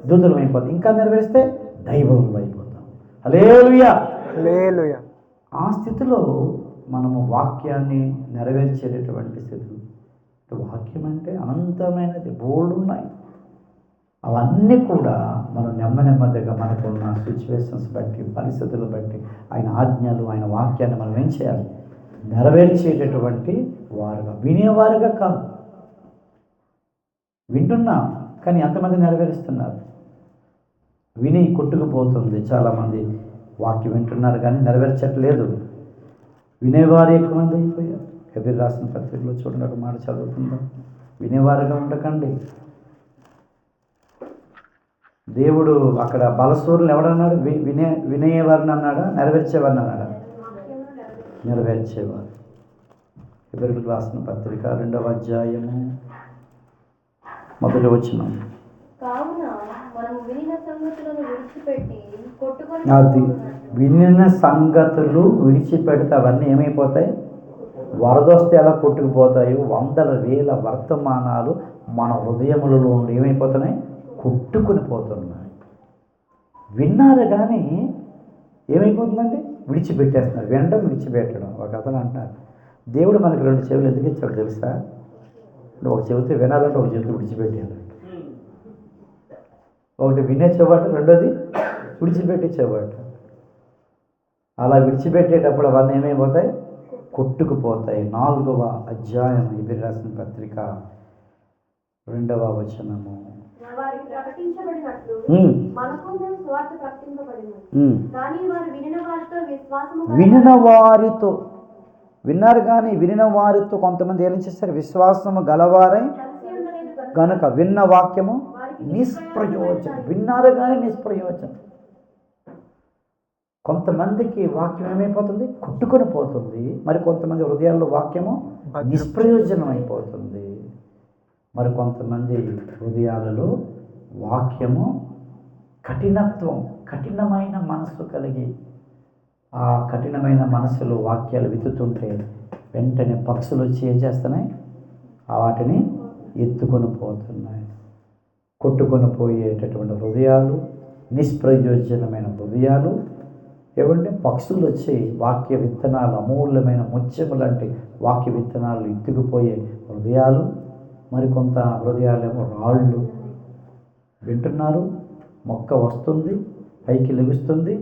దూతలు అయిపోతాం. ఇంకా నెరవేరిస్తే దైవం అయిపోతాం. హల్లెలూయా. హల్లెలూయా. ఆ స్థితిలో మనము వాక్యాన్ని నెరవేర్చేటటువంటి స్థితి. వాక్యం అంటే అనంతమైనది, బోల్డ్ ఉన్నాయి. అవన్నీ కూడా మనం నెమ్మదిగా మనకున్న సిచ్యువేషన్స్ బట్టి, పరిస్థితులు బట్టి, ఆయన ఆజ్ఞలు, ఆయన వాక్యాన్ని మనం ఏం చేయాలి? నెరవేర్చేటటువంటి వారుగా, వినేవారుగా కాదు. వింటున్నాం కానీ ఎంతమంది నెరవేరుస్తున్నారు? విని కొట్టుకుపోతుంది. చాలామంది వాక్యం వింటున్నారు కానీ నెరవేర్చట్లేదు. వినేవారు ఎక్కువ మంది అయిపోయారు. కబీర్ రాసిన పత్రికలో చూడండి, ఒక మాట చదువుకుందాం. వినేవారుగా ఉండకండి. దేవుడు అక్కడ బలసూరులు ఎవడన్నాడు? వినేవారిని అన్నాడా? నెరవేర్చేవారిని అన్నాడా? నెరవేర్చేవారు. కబీరులకు రాసిన పత్రిక 2వ అధ్యాయము 1వ వచనం. కావున మనం వినిన సంగతులను విడిచిపెట్టి అది వినిన సంగతులు విడిచిపెడితే అవన్నీ ఏమైపోతాయి? వరదొస్తే ఎలా కొట్టుకుపోతాయో వందల వేల వర్తమానాలు మన హృదయములలో ఉండి ఏమైపోతున్నాయి? కొట్టుకుని పోతున్నాయి. విన్నారు కానీ ఏమైపోతుందండి? విడిచిపెట్టేస్తున్నారు. వినడం, విడిచిపెట్టడం. ఒక అతను అంటున్నారు, దేవుడు మనకి 2 చెవులు ఎందుకు ఇచ్చాడు తెలుసా? ఒక చెవితో వినాలంటే ఒక చెవితో విడిచిపెట్టేయాలంట. ఒకటి వినే చెవాట, రెండోది విడిచిపెట్టే చెవాట. అలా విడిచిపెట్టేటప్పుడు అవన్నీ ఏమైపోతాయి? కొట్టుకుపోతాయి. 4వ అధ్యాయం కబీర్ రాసిన పత్రిక 2వ వచనము. వారికి ప్రకటించబడినట్లు మనకోసం సువార్త ప్రకటింపబడినది. కానీ వారు వినిన వారితో విన్నారు కానీ వినిన వారితో కొంతమంది ఏం చేస్తారు? విశ్వాసము గలవారై గనుక విన్న వాక్యము నిష్ప్రయోజనం. విన్నారు కానీ నిష్ప్రయోజనం. కొంతమందికి వాక్యం ఏమైపోతుంది? కొట్టుకొని పోతుంది. మరి కొంతమంది హృదయాల్లో వాక్యము నిష్ప్రయోజనం అయిపోతుంది. మరి కొంతమంది హృదయాలలో వాక్యము కఠినత్వం, కఠినమైన మనసు కలిగి ఆ కఠినమైన మనసులో వాక్యాలు విత్తుతుంటే వెంటనే పక్షులు వచ్చి ఏం చేస్తున్నాయి? వాటిని ఎత్తుకొని పోతున్నాయి. కొట్టుకొని పోయేటటువంటి హృదయాలు, నిష్ప్రయోజనమైన హృదయాలు ఏమంటే పక్షులు వచ్చి వాక్య విత్తనాలు, అమూల్యమైన ముత్యము లాంటి వాక్య విత్తనాలు ఎత్తుకుపోయే హృదయాలు. మరికొంత హృదయాలేమో రాళ్ళు. వింటున్నారు, మొక్క వస్తుంది, పైకి లెగుస్తుంది,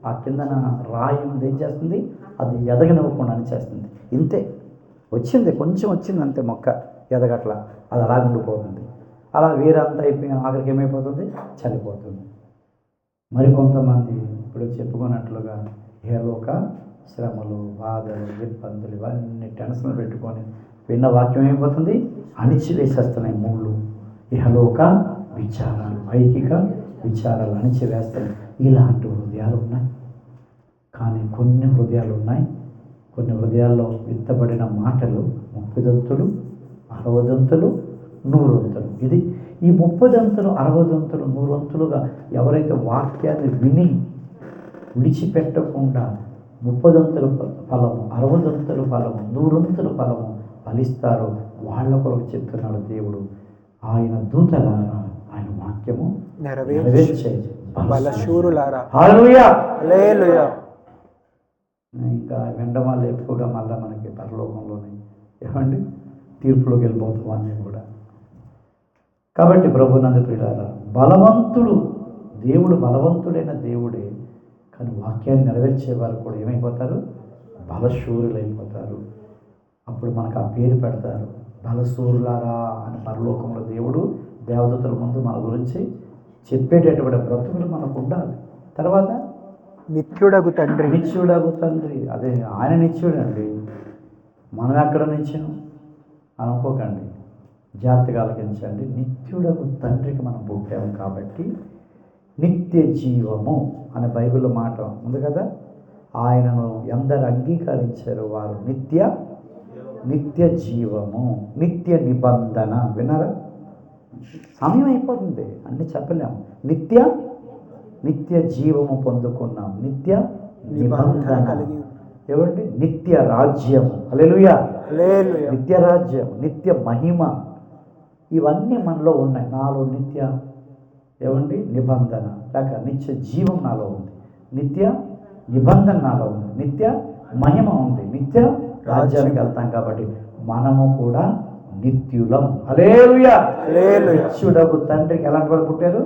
ఆ కిందన రాయి ఉంది, ఏం చేస్తుంది? అది ఎదగనివ్వకుండా అని చేస్తుంది. ఇంతే వచ్చింది, కొంచెం వచ్చింది అంతే, మొక్క ఎదగట్లా, అది అలా ఉండిపోతుంది. అలా వేరంతా అయిపోయి ఆఖరికి ఏమైపోతుంది? చనిపోతుంది. మరికొంతమంది ఇప్పుడు చెప్పుకున్నట్లుగా ఏలోక శ్రమలు, బాధలు, ఇబ్బందులు, ఇవన్నీ టెన్షన్లు పెట్టుకొని విన్న వాక్యం ఏమైపోతుంది? అణిచివేసేస్తున్నాయి. మూళ్ళు ఇహలోక విచారాలు, ఐకిక విచారాలు అణిచివేస్తాయి. ఇలాంటి హృదయాలు ఉన్నాయి. కానీ కొన్ని హృదయాలు ఉన్నాయి, కొన్ని హృదయాల్లో విత్తబడిన మాటలు 30 దంతులు, 60 దంతులు, 100 దంతులు. ఇది ఈ 30 దంతులు, 60 దంతులు, 100 దంతులుగా ఎవరైతే వాక్యాన్ని విని విడిచిపెట్టకుండా 30 దంతుల ఫలము, 60 దంతుల ఫలము, 100 దంతుల ఫలము ఫలిస్తారో వాళ్ళ కొరకు చెప్తున్నాడు దేవుడు. ఆయన దూతలారా ఆయన వాక్యము నెరవేర్చే బలశూరులారా. హల్లెలూయా. హల్లెలూయా. ఇంకా వెండమాలు ఎక్కువగా మళ్ళీ మనకి పరలోకంలోనే ఏమండి తీర్పులోకి వెళ్ళిపోతాం అన్నీ కూడా. కాబట్టి ప్రభునందు ప్రియులారా, బలవంతుడు దేవుడు, బలవంతుడైన దేవుడే. కానీ వాక్యాన్ని నెరవేర్చేవారు కూడా ఏమైపోతారు? బలశూరులు అయిపోతారు. అప్పుడు మనకు ఆ పేరు పెడతారు, బలశూరులారా అని. పరలోకంలో దేవుడు దేవదూతల ముందు మన గురించి చెప్పేటటువంటి బ్రతుకులు మనకు ఉండాలి. తర్వాత నిత్యుడగు తండ్రి, నిత్యుడగు తండ్రి, అదే ఆయన నిత్యుడండి. మనం ఎక్కడ నిత్యం అనుకోకండి, జాగ్రత్తగా ఆలకించండి. నిత్యుడగు తండ్రికి మనం పుట్టాము కాబట్టి నిత్య జీవము అనే బైబిల్లో మాట ఉంది కదా. ఆయనను ఎందరు అంగీకరించారు వారు నిత్య జీవము, నిత్య నిబంధన. విన్నారా? సమయం అయిపోతుంది, అన్నీ చెప్పలేము. నిత్య జీవము పొందుకున్నాం, నిత్య నిబంధన కలిగి, ఏమండి నిత్య రాజ్యము. హల్లెలూయా. హల్లెలూయా. నిత్య రాజ్యం, నిత్య మహిమ, ఇవన్నీ మనలో ఉన్నాయి. నాలో నిత్య ఏమండి నిబంధన, లేక నిత్య జీవం నాలో ఉంది, నిత్య నిబంధన నాలో ఉంది, నిత్య మహిమ ఉంది, నిత్య రాజ్యానికి వెళ్తాం. కాబట్టి మనము కూడా నిత్యులం. హల్లెలూయా. హల్లెలూయా. నిత్యుడకు తండ్రికి ఎలాంటి వాళ్ళు పుట్టారు?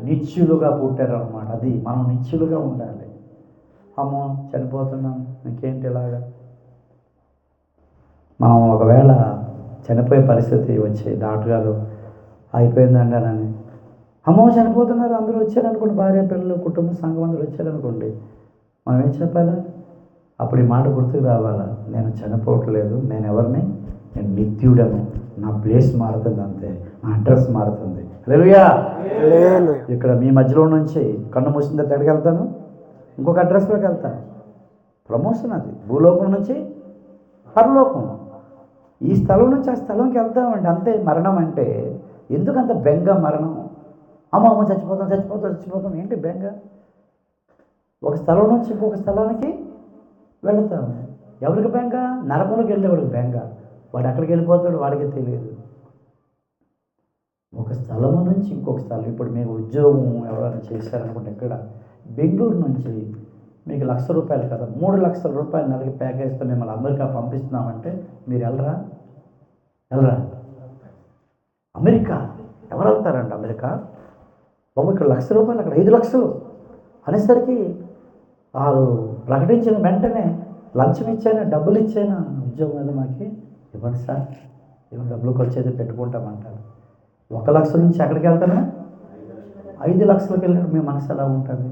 నిత్యులుగా పుట్టారు అనమాట. అది మనం నిత్యులుగా ఉండాలి. అమ్మో చనిపోతున్నాం ఇంకేంటి ఇలాగా, మనం ఒకవేళ చనిపోయే పరిస్థితి వచ్చి డాక్టర్ గారు అయిపోయిందండి అని, అమ్మో చనిపోతున్నారు అందరూ వచ్చారనుకోండి, భార్య పిల్లలు కుటుంబ సంఘం అందరూ వచ్చారనుకోండి, మనం ఏం చెప్పాలా? అప్పుడు ఈ మాట గుర్తుకు రావాలా, నేను చనిపోవట్లేదు, నేను ఎవరిని, నేను నిత్యుడను, నా ప్లేస్ మారుతుంది అంతే, నా అడ్రస్ మారుతుంది. హల్లెలూయా. హల్లెలూయా. ఇక్కడ మీ మధ్యలో నుంచి కన్ను మూసిన తర్వాత ఎక్కడికి వెళ్తాను? ఇంకొక అడ్రస్లోకి వెళ్తాను. ప్రమోషన్ అది, భూలోకం నుంచి పరలోకం. ఈ స్థలం నుంచి ఆ స్థలంకి వెళ్తామండి అంతే. మరణం అంటే ఎందుకంత బెంగ? మరణం అమ్మ అమ్మ చచ్చిపోతాం చచ్చిపోతాం చచ్చిపోతాం, ఏంటి బెంగ? ఒక స్థలం నుంచి ఇంకొక స్థలానికి వెళతాం. ఎవరికి బెంగ? నరకంలోకి వెళ్ళేవాడికి బెంగ. వాడు ఎక్కడికి వెళ్ళిపోతాడు వాడికి తెలియదు. ఒక స్థలము నుంచి ఇంకొక స్థలం. ఇప్పుడు మీకు ఉద్యోగం ఎవరైనా చేశారనుకుంటే, ఇక్కడ బెంగళూరు నుంచి మీకు ₹1,00,000 కదా, ₹3,00,000 నెలకి ప్యాకేజ్తో మిమ్మల్ని అమెరికా పంపిస్తున్నామంటే మీరు వెళ్ళరా? అమెరికా ఎవరు వెళ్తారండి అమెరికా? బాబు ఇక్కడ ₹1,00,000 అక్కడ 5,00,000 అనేసరికి వారు ప్రకటించిన వెంటనే లంచం ఇచ్చాను, డబ్బులు ఇచ్చాను, ఉద్యోగం మీద మాకు ఇవ్వండి సార్, ఇవ్వండి, డబ్బులు ఖర్చు అయితే పెట్టుకుంటామంటారు. 1,00,000 నుంచి ఎక్కడికి వెళ్తాను? 5,00,000కి వెళ్ళినప్పుడు మీ మనసు ఎలా ఉంటుంది?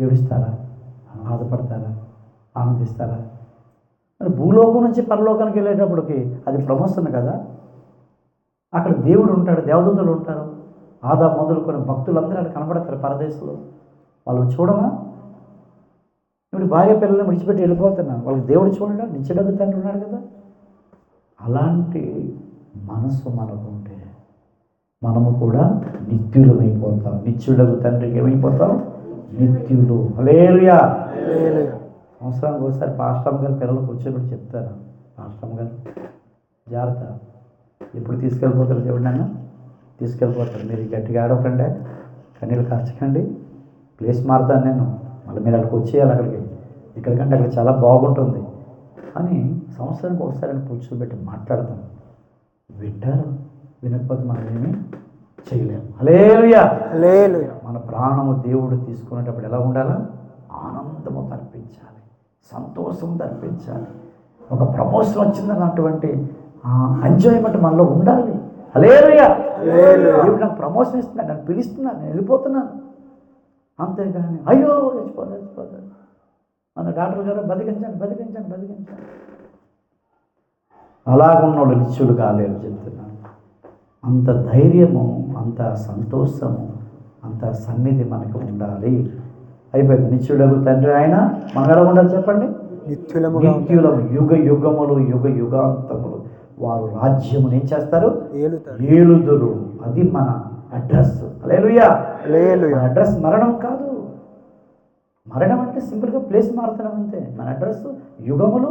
ఏడుస్తారా? బాధపడతారా? ఆనందిస్తారా? మరి భూలోకం నుంచి పరలోకానికి వెళ్ళేటప్పటికి అది ప్రమోషన్ కదా. అక్కడ దేవుడు ఉంటాడు, దేవదూతలు ఉంటారు, ఆదా మొదలుకొని భక్తులందరూ అక్కడ కనబడతారు పరదేశంలో. వాళ్ళు చూడమా? ఇప్పుడు భార్య పిల్లల్ని విడిచిపెట్టి వెళ్ళిపోతున్నాను, వాళ్ళకి దేవుడు చూడడా? నిత్యుడగు తండ్రి ఉన్నాడు కదా. అలాంటి మనసు మనకుంటే మనము కూడా నిత్యులమైపోతాం. నిత్యుడగు తండ్రికి ఏమైపోతాం? నిత్యులు. హల్లెలూయా. హల్లెలూయా. సంవత్సరానికి ఒకసారి పాస్టమ్ గారు పిల్లలు కూర్చోబెట్టి చెప్తారు, పాస్టమ్ గారు జాగ్రత్త, ఎప్పుడు తీసుకెళ్ళిపోతారు దేవుడు నన్ను? తీసుకెళ్ళిపోతారు. మీరు గట్టిగా ఆడకండి, కన్నీళ్ళు కార్చకండి, ప్లేస్ మారుతాను నేను, మళ్ళీ మీరు అక్కడికి వచ్చేయాలి, అక్కడికి ఇక్కడికంటే అక్కడ చాలా బాగుంటుంది అని సంవత్సరానికి ఒకసారి కూర్చోబెట్టి మాట్లాడతాను. వింటారు, వినకపోతే మనం ఏమీ చేయలేము. హల్లెలూయా. హల్లెలూయా. మన ప్రాణము దేవుడు తీసుకునేటప్పుడు ఎలా ఉండాలా? ఆనందము తర్పించాలి, సంతోషం తర్పించాలి. ఒక ప్రమోషన్ వచ్చిందన్నటువంటి ఎంజాయ్మెంట్ మనలో ఉండాలి. హల్లెలూయా. దేవుడు నాకు ప్రమోషన్ ఇస్తున్నాడు, నన్ను పిలుస్తున్నాను, నేను వెళ్ళిపోతున్నాను. అంతేగాని అయ్యో చచ్చిపోతాను మన డాక్టర్ గారు బతికించండి బతికించండి బతికించండి, అలాగున్నోళ్ళు నిత్యులు కాలేరు చెప్తున్నాను. అంత ధైర్యము, అంత సంతోషము, అంత సన్నిధి మనకు ఉండాలి. అయిపోయింది. నిత్యుడగు తండ్రి ఆయన మనం ఎలా ఉండాలి చెప్పండి? నిత్యులముగా నిత్యులము, యుగ యుగములు, యుగ యుగాంతములు వారు రాజ్యమును ఏం చేస్తారు? ఏలుతారు. ఏలుదురు. అది మన అడ్రస్. హల్లెలూయా. హల్లెలూయా. మన అడ్రస్ మరణం కాదు. మరణం అంటే సింపుల్గా ప్లేస్ మారుతున్నాం అంతే. మన అడ్రస్ యుగములు,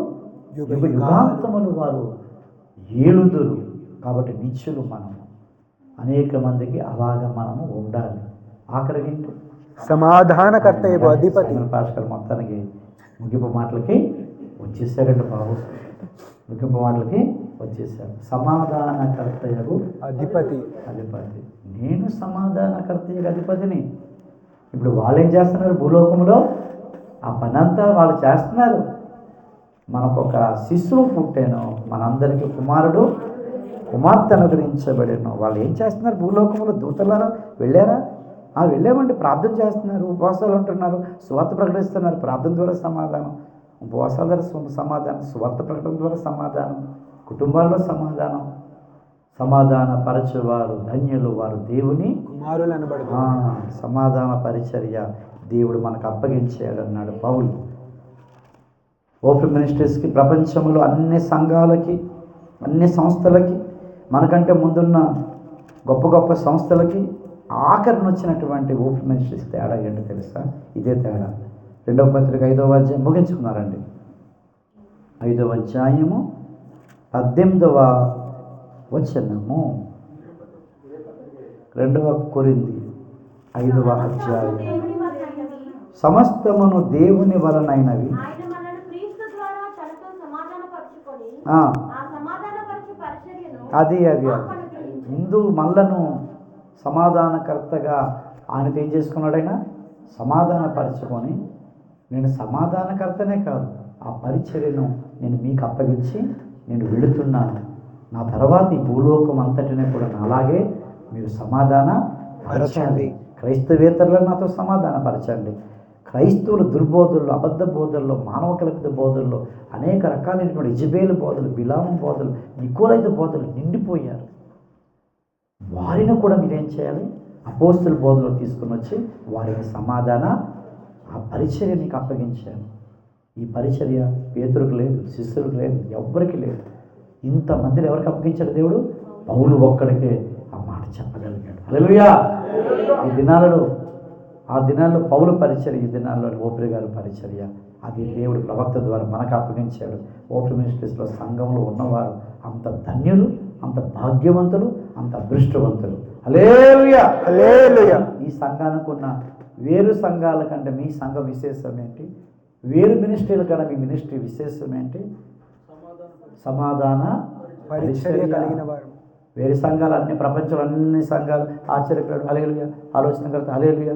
యుగ యుగ యుగాంతములు వారు ఏలుదురు. కాబట్టి నిత్యులు మనము. అనేక మందికి అలాగా మనము ఉండాలి. ఆఖరికి సమాధానకర్తయ్యకు అధిపతి. పాస్కర్ మొత్తానికి ముగింపు మాటలకి వచ్చేసారండి బాబు, ముగింపు మాటలకి వచ్చేసారు. సమాధానకర్తయ్యకు అధిపతి. అధిపతి. నేను సమాధానకర్తయ్యకు అధిపతిని. ఇప్పుడు వాళ్ళు ఏం చేస్తున్నారు? భూలోకంలో ఆ పని అంతా వాళ్ళు చేస్తున్నారు. మనకొక శిశువు పుట్టాను, మనందరికీ కుమారుడు కుమార్తె అనుగ్రహించబడిన. వాళ్ళు ఏం చేస్తున్నారు? భూలోకంలో దూతలారా వెళ్ళారా? వెళ్ళామండి. ప్రార్థన చేస్తున్నారు, ఉపవాసాలు ఉంటున్నారు, సువార్త ప్రకటిస్తున్నారు. ప్రార్థన ద్వారా సమాధానం, ఉపవాసాల ద్వారా సమాధానం, సువార్త ప్రకటన ద్వారా సమాధానం, కుటుంబాల్లో సమాధానం. సమాధాన పరచువారు ధన్యులు, వారు దేవుని కుమారులు అనబడు. సమాధాన పరిచర్య దేవుడు మనకు అప్పగించాడన్నాడు పౌలు. ఓపెన్ మినిస్ట్రీస్కి ప్రపంచంలో అన్ని సంఘాలకి, అన్ని సంస్థలకి, మనకంటే ముందున్న గొప్ప గొప్ప సంస్థలకి ఆఖరిని వచ్చినటువంటి ఓపెన్ మినిస్ట్రీస్ తేడా ఏంటో తెలుసా? ఇదే తేడా. 2వ పత్రిక 5వ అధ్యాయం ముగించుకున్నారండి. 5వ అధ్యాయము 18వ వచనము. 2వ కొరింథీ 5వ అధ్యాయం. దేవుని వలనైనవి, సమస్తమును దేవుని వలనైనవి, ఆయన మనల్ని క్రీస్తు ద్వారా తనతో సమాధానపరచుకొని ఆ, ఆ సమాధానపరచు పరిచర్యను అది మాకు అనుగ్రహించాడు. ముందు మనలను సమాధానకర్తగా ఆయనతో ఏం చేసుకున్నాడు? ఆయన సమాధానపరచుకొని, నేను సమాధానకర్తనే కాదు, ఆ పరిచర్యను నేను మీకు అప్పగించి నేను వెళుతున్నాను. నా తర్వాత ఈ భూలోకం అంతటిని కూడా అలాగే మీరు సమాధాన పరచండి. క్రైస్తవేతరులను నాతో సమాధానపరచండి. క్రైస్తవులు దుర్బోధుల్లో, అబద్ధ బోధల్లో, మానవ కల్పిత బోధల్లో, అనేక రకాలైనటువంటి ఇజబేలు బోధలు, బిలాము బోధలు, నికోలైత బోధలు నిండిపోయారు. వారిని కూడా మీరేం చేయాలి? అపోస్తుల బోధలో తీసుకుని వచ్చి వారికి సమాధాన ఆ పరిచర్య నీకు అప్పగించాను. ఈ పరిచర్య పేతురుకు లేదు, శిష్యులకు లేదు, ఎవ్వరికి లేదు. ఇంతమందిని ఎవరికి అప్పగించాడు దేవుడు? పౌలు ఒక్కడికే ఆ మాట చెప్పగలిగాడు. హల్లెలూయా. ఈ దినాలలో, ఆ దినాల్లో పౌలు పరిచర్య, ఈ దినాల్లో ఓపిరి గారి పరిచర్య, అది దేవుడు ప్రవక్త ద్వారా మనకు అప్పగించాడు. ఓపిరి మినిస్ట్రీస్లో సంఘంలో ఉన్నవారు అంత ధన్యులు, అంత భాగ్యవంతులు, అంత అదృష్టవంతులు. హల్లెలూయా, హల్లెలూయా. ఈ సంఘానికి ఉన్న వేరు సంఘాల కంటే మీ సంఘ విశేషం ఏంటి? వేరు మినిస్ట్రీల కన్నా మీ మినిస్ట్రీ విశేషం ఏంటి? సమాధాన పరిచర్య కలిగిన వారు. వేరే సంఘాలు, అన్ని ప్రపంచంలో అన్ని సంఘాలు ఆశ్చర్యపడాడు హల్లెలూయా, ఆలోచన కలుగుతా హల్లెలూయా,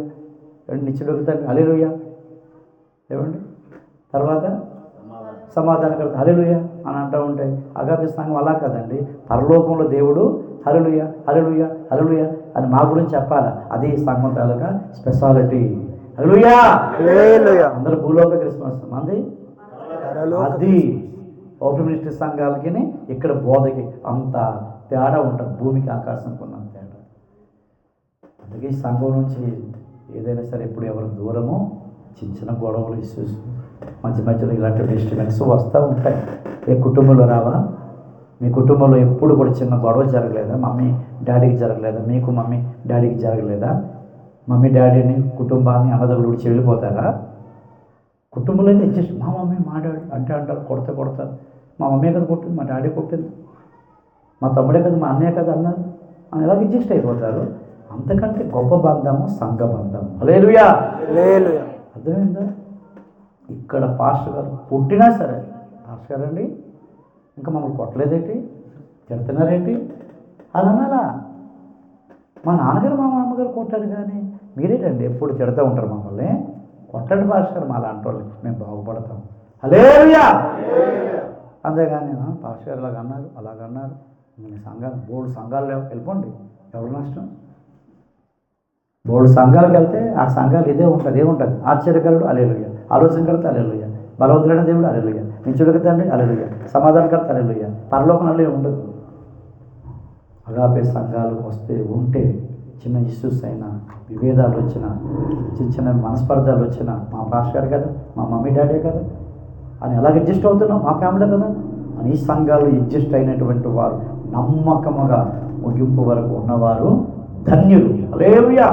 నిత్యుడుగుతాడు హల్లెలూయా, ఏమండి? తర్వాత సమాధానకర్త హల్లెలూయా అని అంటూ ఉంటాయి. అగాపే సంఘం అలా కదండి. పరలోకంలో దేవుడు హల్లెలూయా హల్లెలూయా హల్లెలూయా అని మా గురించి చెప్పాలి. అది ఈ సంఘం తాలూకా స్పెషాలిటీ. హల్లెలూయా హల్లెలూయా. అందరూ భూలోక క్రిస్మస్ మంది. పరలోక అది ఓపెన్ మినిస్ట్రీ సంఘాలకి ఇక్కడ బోధకి అంత తేడా ఉంటుంది. భూమికి ఆకాశంకి ఉన్నంత తేడా. అందుకే ఈ సంఘం నుంచి ఏదైనా సరే ఎప్పుడు ఎవరు దూరమో చిన్న చిన్న గొడవలు, ఇష్యూస్, మధ్య మధ్యలో ఇలాంటి డిస్టర్బెన్స్ వస్తూ ఉంటాయి. ఏ కుటుంబంలో రావా? మీ కుటుంబంలో ఎప్పుడు కూడా చిన్న గొడవ జరగలేదా? మమ్మీ డాడీకి జరగలేదా? మీకు మమ్మీ డాడీకి జరగలేదా? మమ్మీ డాడీని, కుటుంబాన్ని, అన్నదమ్ములు విడిచి వెళ్ళిపోతారా? కుటుంబంలో అయితే అడ్జస్ట్, మా మమ్మీ మా డాడీ అంటే అంటారు, కొడతారు. మా మమ్మీ కదా కొట్టింది, మా డాడీ కొట్టింది, మా తమ్ముడే కదా, మా అన్నయ్య కదా అన్నారు అని ఎలా అడ్జస్ట్ అయిపోతారు. అంతకంటే గొప్ప బంధము సంఘ బంధం. హల్లెలూయా, హల్లెలూయా. అర్థమైందా? ఇక్కడ పాస్టర్ గారు కొట్టినా సరే, పాస్టర్ గారు అండి ఇంకా మమ్మల్ని కొట్టలేదేంటి, తిడుతున్నారేంటి అని అనాలా? మా నాన్నగారు మా మామగారు కొట్టారు కానీ మీరేటండి ఎప్పుడు తిడుతూ ఉంటారు మమ్మల్ని. కొట్టండి పాస్టర్ గారు, మా లాంటి వాళ్ళు మేము బాగుపడతాం. హల్లెలూయా. అంతేగాని పాస్టర్ గారు ఇలాగన్నారు అలాగన్నారు, మీ సంఘాలు బోర్డు సంఘాలు వెళ్ళిపోండి, ఎవరు నష్టం? బోర్డు సంఘాలకు వెళ్తే ఆ సంఘాలు ఇదే ఉంటుంది, ఏముంటుంది? ఆశ్చర్యకరుడు హల్లెలూయా, ఆలోచనకర్త హల్లెలూయా, బలవంతుడైన దేవుడు హల్లెలూయా, నిత్యుడికి తండ్రి హల్లెలూయా, సమాధానకర్త హల్లెలూయా. పరలోకం అల్లే ఉండదు. అగాపే సంఘాలు వస్తే ఉంటే చిన్న ఇష్యూస్ అయినా, విభేదాలు వచ్చినా, చిన్న చిన్న మనస్పర్ధాలు వచ్చినా, మా పాస్టర్ గారు కదా, మా మమ్మీ డాడీ కదా అని ఎలాగ అడ్జస్ట్ అవుతున్నాం, మా ఫ్యామిలీ కదా అని ఈ సంఘాలు అడ్జస్ట్ అయినటువంటి వారు నమ్మకముగా ముగింపు వరకు ఉన్నవారు ధన్యులు. హల్లెలూయా.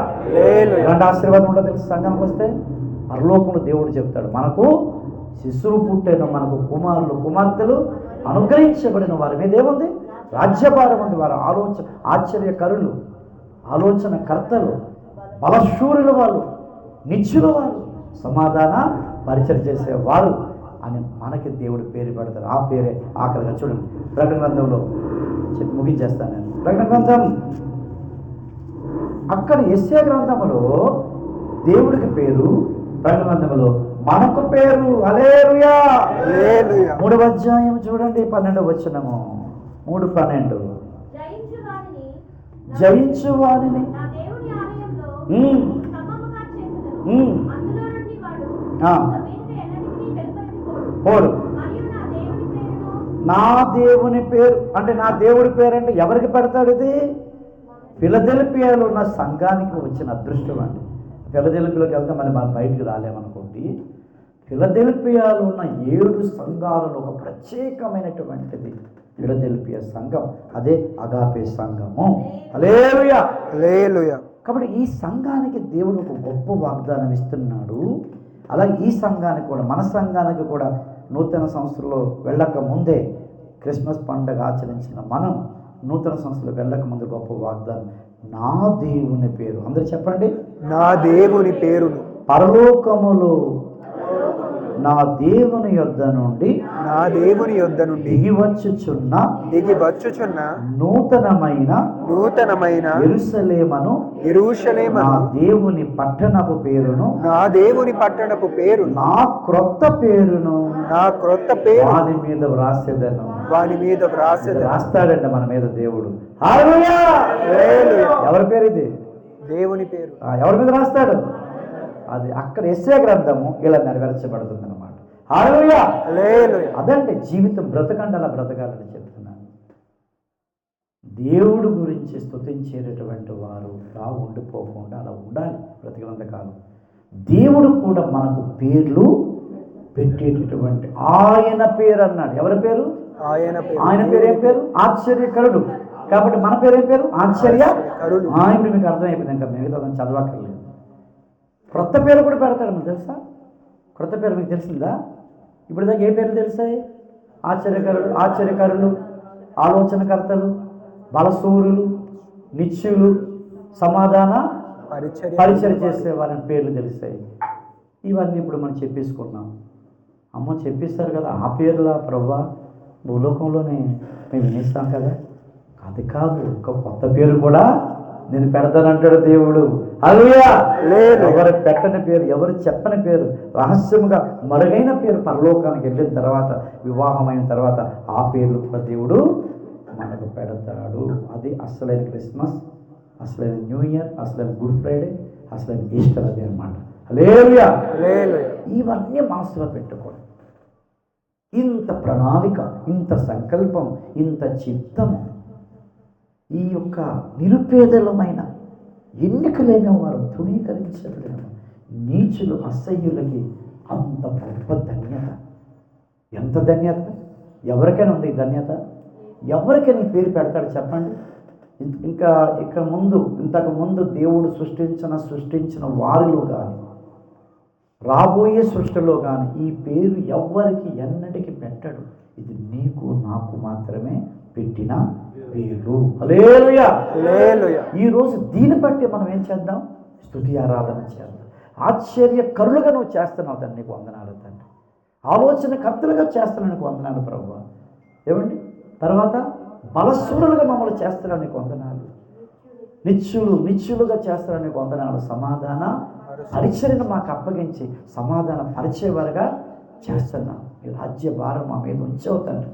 ఎలాంటి ఆశీర్వాదం ఉండదు తెలుసు? సంఘానికి వస్తే పరలోకంలో దేవుడు చెప్తాడు, మనకు శిశువు పుట్టేను, మనకు కుమారులు కుమార్తెలు అనుగ్రహించబడిన వారి మీద ఏముంది? రాజ్యభారం ఉంది. వారు ఆశ్చర్యకరులు, ఆలోచన కర్తలు, బలశూరుల వాళ్ళు, నిత్యుల వారు, సమాధాన పరిచయం చేసేవారు అని మనకి దేవుడు పేరు పెడతారు. ఆ పేరే ఆఖరిగా చూడండి ప్రకటన గ్రంథంలో చెప్పి ముగించేస్తాను నేను. ప్రకటన గ్రంథం అక్కడ యెషయా గ్రంథంలో దేవుడికి పేరు, ప్రకటన గ్రంథంలో మనకు పేరు. హల్లెలూయా. 3వ అధ్యాయం చూడండి, 12వ వచనము. 3:12 జయించు వారిని నా దేవుని ఆలయంలో స్తంభముగా చేసెదను. ఉమ్. అందులో నుండి వాడు ఆ. ఇక మీదట ఎన్నటికీ వెలుపలికి పోడు. మరియు నా దేవుని పేరును నా దేవుని పేరు అంటే, నా దేవుడి పేరు అంటే ఎవరికి పెడతాడు? ఇది ఫిలదెల్ఫియాలో ఉన్న సంఘానికి వచ్చిన అదృష్టం అండి. ఫిలదెల్ఫియాలోకి వెళ్తే మనం బయటికి రాలేమనుకోండి. ఫిలదెల్ఫియాలో ఉన్న 7 సంఘాలలో ఒక ప్రత్యేకమైనటువంటిది ఫిలదెల్ఫియా సంఘం. అదే అగాపే సంఘము. హల్లెలూయా, హల్లెలూయా. కాబట్టి ఈ సంఘానికి దేవుడు ఒక గొప్ప వాగ్దానం ఇస్తున్నాడు. అలాగే ఈ సంఘానికి కూడా, మన సంఘానికి కూడా నూతన సంవత్సరంలో వెళ్ళక ముందే క్రిస్మస్ పండుగ ఆచరించిన మనం నూతన సంవత్సరంలో వెళ్ళక ముందు గొప్ప వాగ్దానం, నా దేవుని పేరు, అందరూ చెప్పండి, నా దేవుని పేరును పరలోకములో నా దేవుని యొద్ద నుండి దిగి వచ్చుచున్న నూతనమైన యెరూషలేమును నా దేవుని పట్టణపు పేరును నా క్రొత్త పేరును వాని మీద వ్రాసేదను. రాస్తాడండి మన మీద దేవుడు. హల్లెలూయా! ఎవరి పేరు ఇది? దేవుని పేరు. ఎవరి మీద రాస్తాడు? అది అక్కడ యెషయా గ్రంథము ఇలా నెరవేర్చబడుతుంది అనమాట. హల్లెలూయా! అదంటే జీవితం బ్రతకండి, అలా బ్రతకాలని చెప్తున్నాను. దేవుడు గురించి స్తుతించేటటువంటి వారు లా ఉండిపోకుండా అలా ఉండాలి బ్రతికినంత కాలం. దేవుడు కూడా మనకు పేర్లు పెట్టేటటువంటి ఆయన పేరు అన్నాడు. ఎవరి పేరు? ఆయన పేరు ఏం పేరు? ఆశ్చర్యకరుడు. కాబట్టి మన పేరు ఏం పేరు? ఆశ్చర్యకరుడు. ఇప్పుడు మీకు అర్థమైపోయింది, ఇంకా మిగతా చదవక్కర్లేదు. క్రొత్త పేరు కూడా పెడతాడు, మీకు తెలుసా? క్రొత్త పేరు మీకు తెలిసిందా? ఇప్పుడు దాకా ఏ పేరు తెలిసాయి? ఆశ్చర్యకరులు, ఆలోచనకర్తలు, బలసూరులు, నిత్యులు, సమాధాన పరిచయం చేసే వారి పేర్లు తెలిసాయి. ఇవన్నీ ఇప్పుడు మనం చెప్పేసుకున్నాం. అమ్మ చెప్పిస్తారు కదా, ఆ పేర్లా ప్రభువా భూలోకంలోనే మేము వినిస్తాం కదా. అది కాదు, ఒక కొత్త పేరు కూడా నేను పెడతానంటాడు దేవుడు. హల్లెలూయా! ఎవరు పెట్టని పేరు, ఎవరు చెప్పని పేరు, రహస్యముగా మరుగైన పేరు పరలోకానికి వెళ్ళిన తర్వాత, వివాహమైన తర్వాత ఆ పేర్లు కూడా దేవుడు మనకు పెడతాడు. అది అసలైన క్రిస్మస్, అసలైన న్యూ ఇయర్, అసలైన గుడ్ ఫ్రైడే, అసలైన ఈస్టర్. అది అనమాట. హల్లెలూయా! ఇవన్నీ మనసులో పెట్టుకోండి. ఇంత ప్రణాళిక, ఇంత సంకల్పం, ఇంత చిత్తము, ఈ యొక్క నిరుపేదలమైన ఎన్నికలైన వారు తృణీకరించబడిన నీచులు అసహ్యులకి అంత గొప్ప ధన్యత. ఎంత ధన్యత! ఎవరికైనా ఉంది ఈ ధన్యత? ఎవరికైనా ఈ పేరు పెడతాడు చెప్పండి? ఇంతకు ముందు దేవుడు సృష్టించిన వారిలో కానీ రాబోయే సృష్టిలో కానీ ఈ పేరు ఎవ్వరికి ఎన్నటికి పెట్టడు. ఇది నీకు నాకు మాత్రమే పెట్టిన పేరు. హల్లెలూయా! ఈరోజు దీన్ని బట్టి మనం ఏం చేద్దాం? స్తుతి ఆరాధన చేద్దాం. ఆశ్చర్యకరులుగా నువ్వు చేస్తున్నావు తండ్రి, నీకు వందనాలు తండ్రి. ఆలోచనకర్తలుగా చేస్తున్నావు, నీకు వందనాలు ప్రభువా. తర్వాత బలశూరులుగా మమ్మల్ని చేస్తున్నావు, నీకు వందనాలు. నిత్యులుగా చేస్తున్నావు, నీకు వందనాలు. సమాధాన పరిచర్యను మాకు అప్పగించి సమాధాన పరిచేవారుగా చేస్తున్నాం. నీ రాజ్య భారం మా మీద ఉంచావు తండ్రి.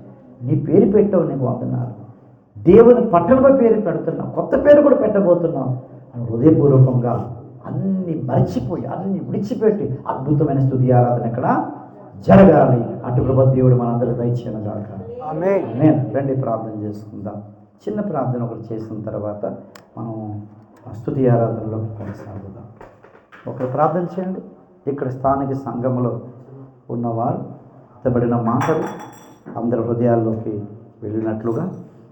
నీ పేరు పెట్టావు, నీకు వందనాలు. దేవుని పట్టణంలో పేరు పెడుతున్నావు, కొత్త పేరు కూడా పెట్టబోతున్నావు అని హృదయపూర్వకంగా అన్ని మర్చిపోయి అన్ని విడిచిపెట్టి అద్భుతమైన స్తుతి ఆరాధన ఇక్కడ జరగాలి. అటు కృప దేవుడు మనందరూ దయచేయనుగాక. ఆమేన్. రండి ప్రార్థన చేసుకుందాం. చిన్న ప్రార్థన ఒకటి చేసిన తర్వాత మనం స్తుతి ఆరాధనలో కొనసాగుదాం. ఒకరు ప్రార్థన చేయండి. ఇక్కడ స్థానిక సంఘంలో ఉన్నవారు ఎత్తబడిన మాటలు అందరి హృదయాల్లోకి వెళ్ళినట్లుగా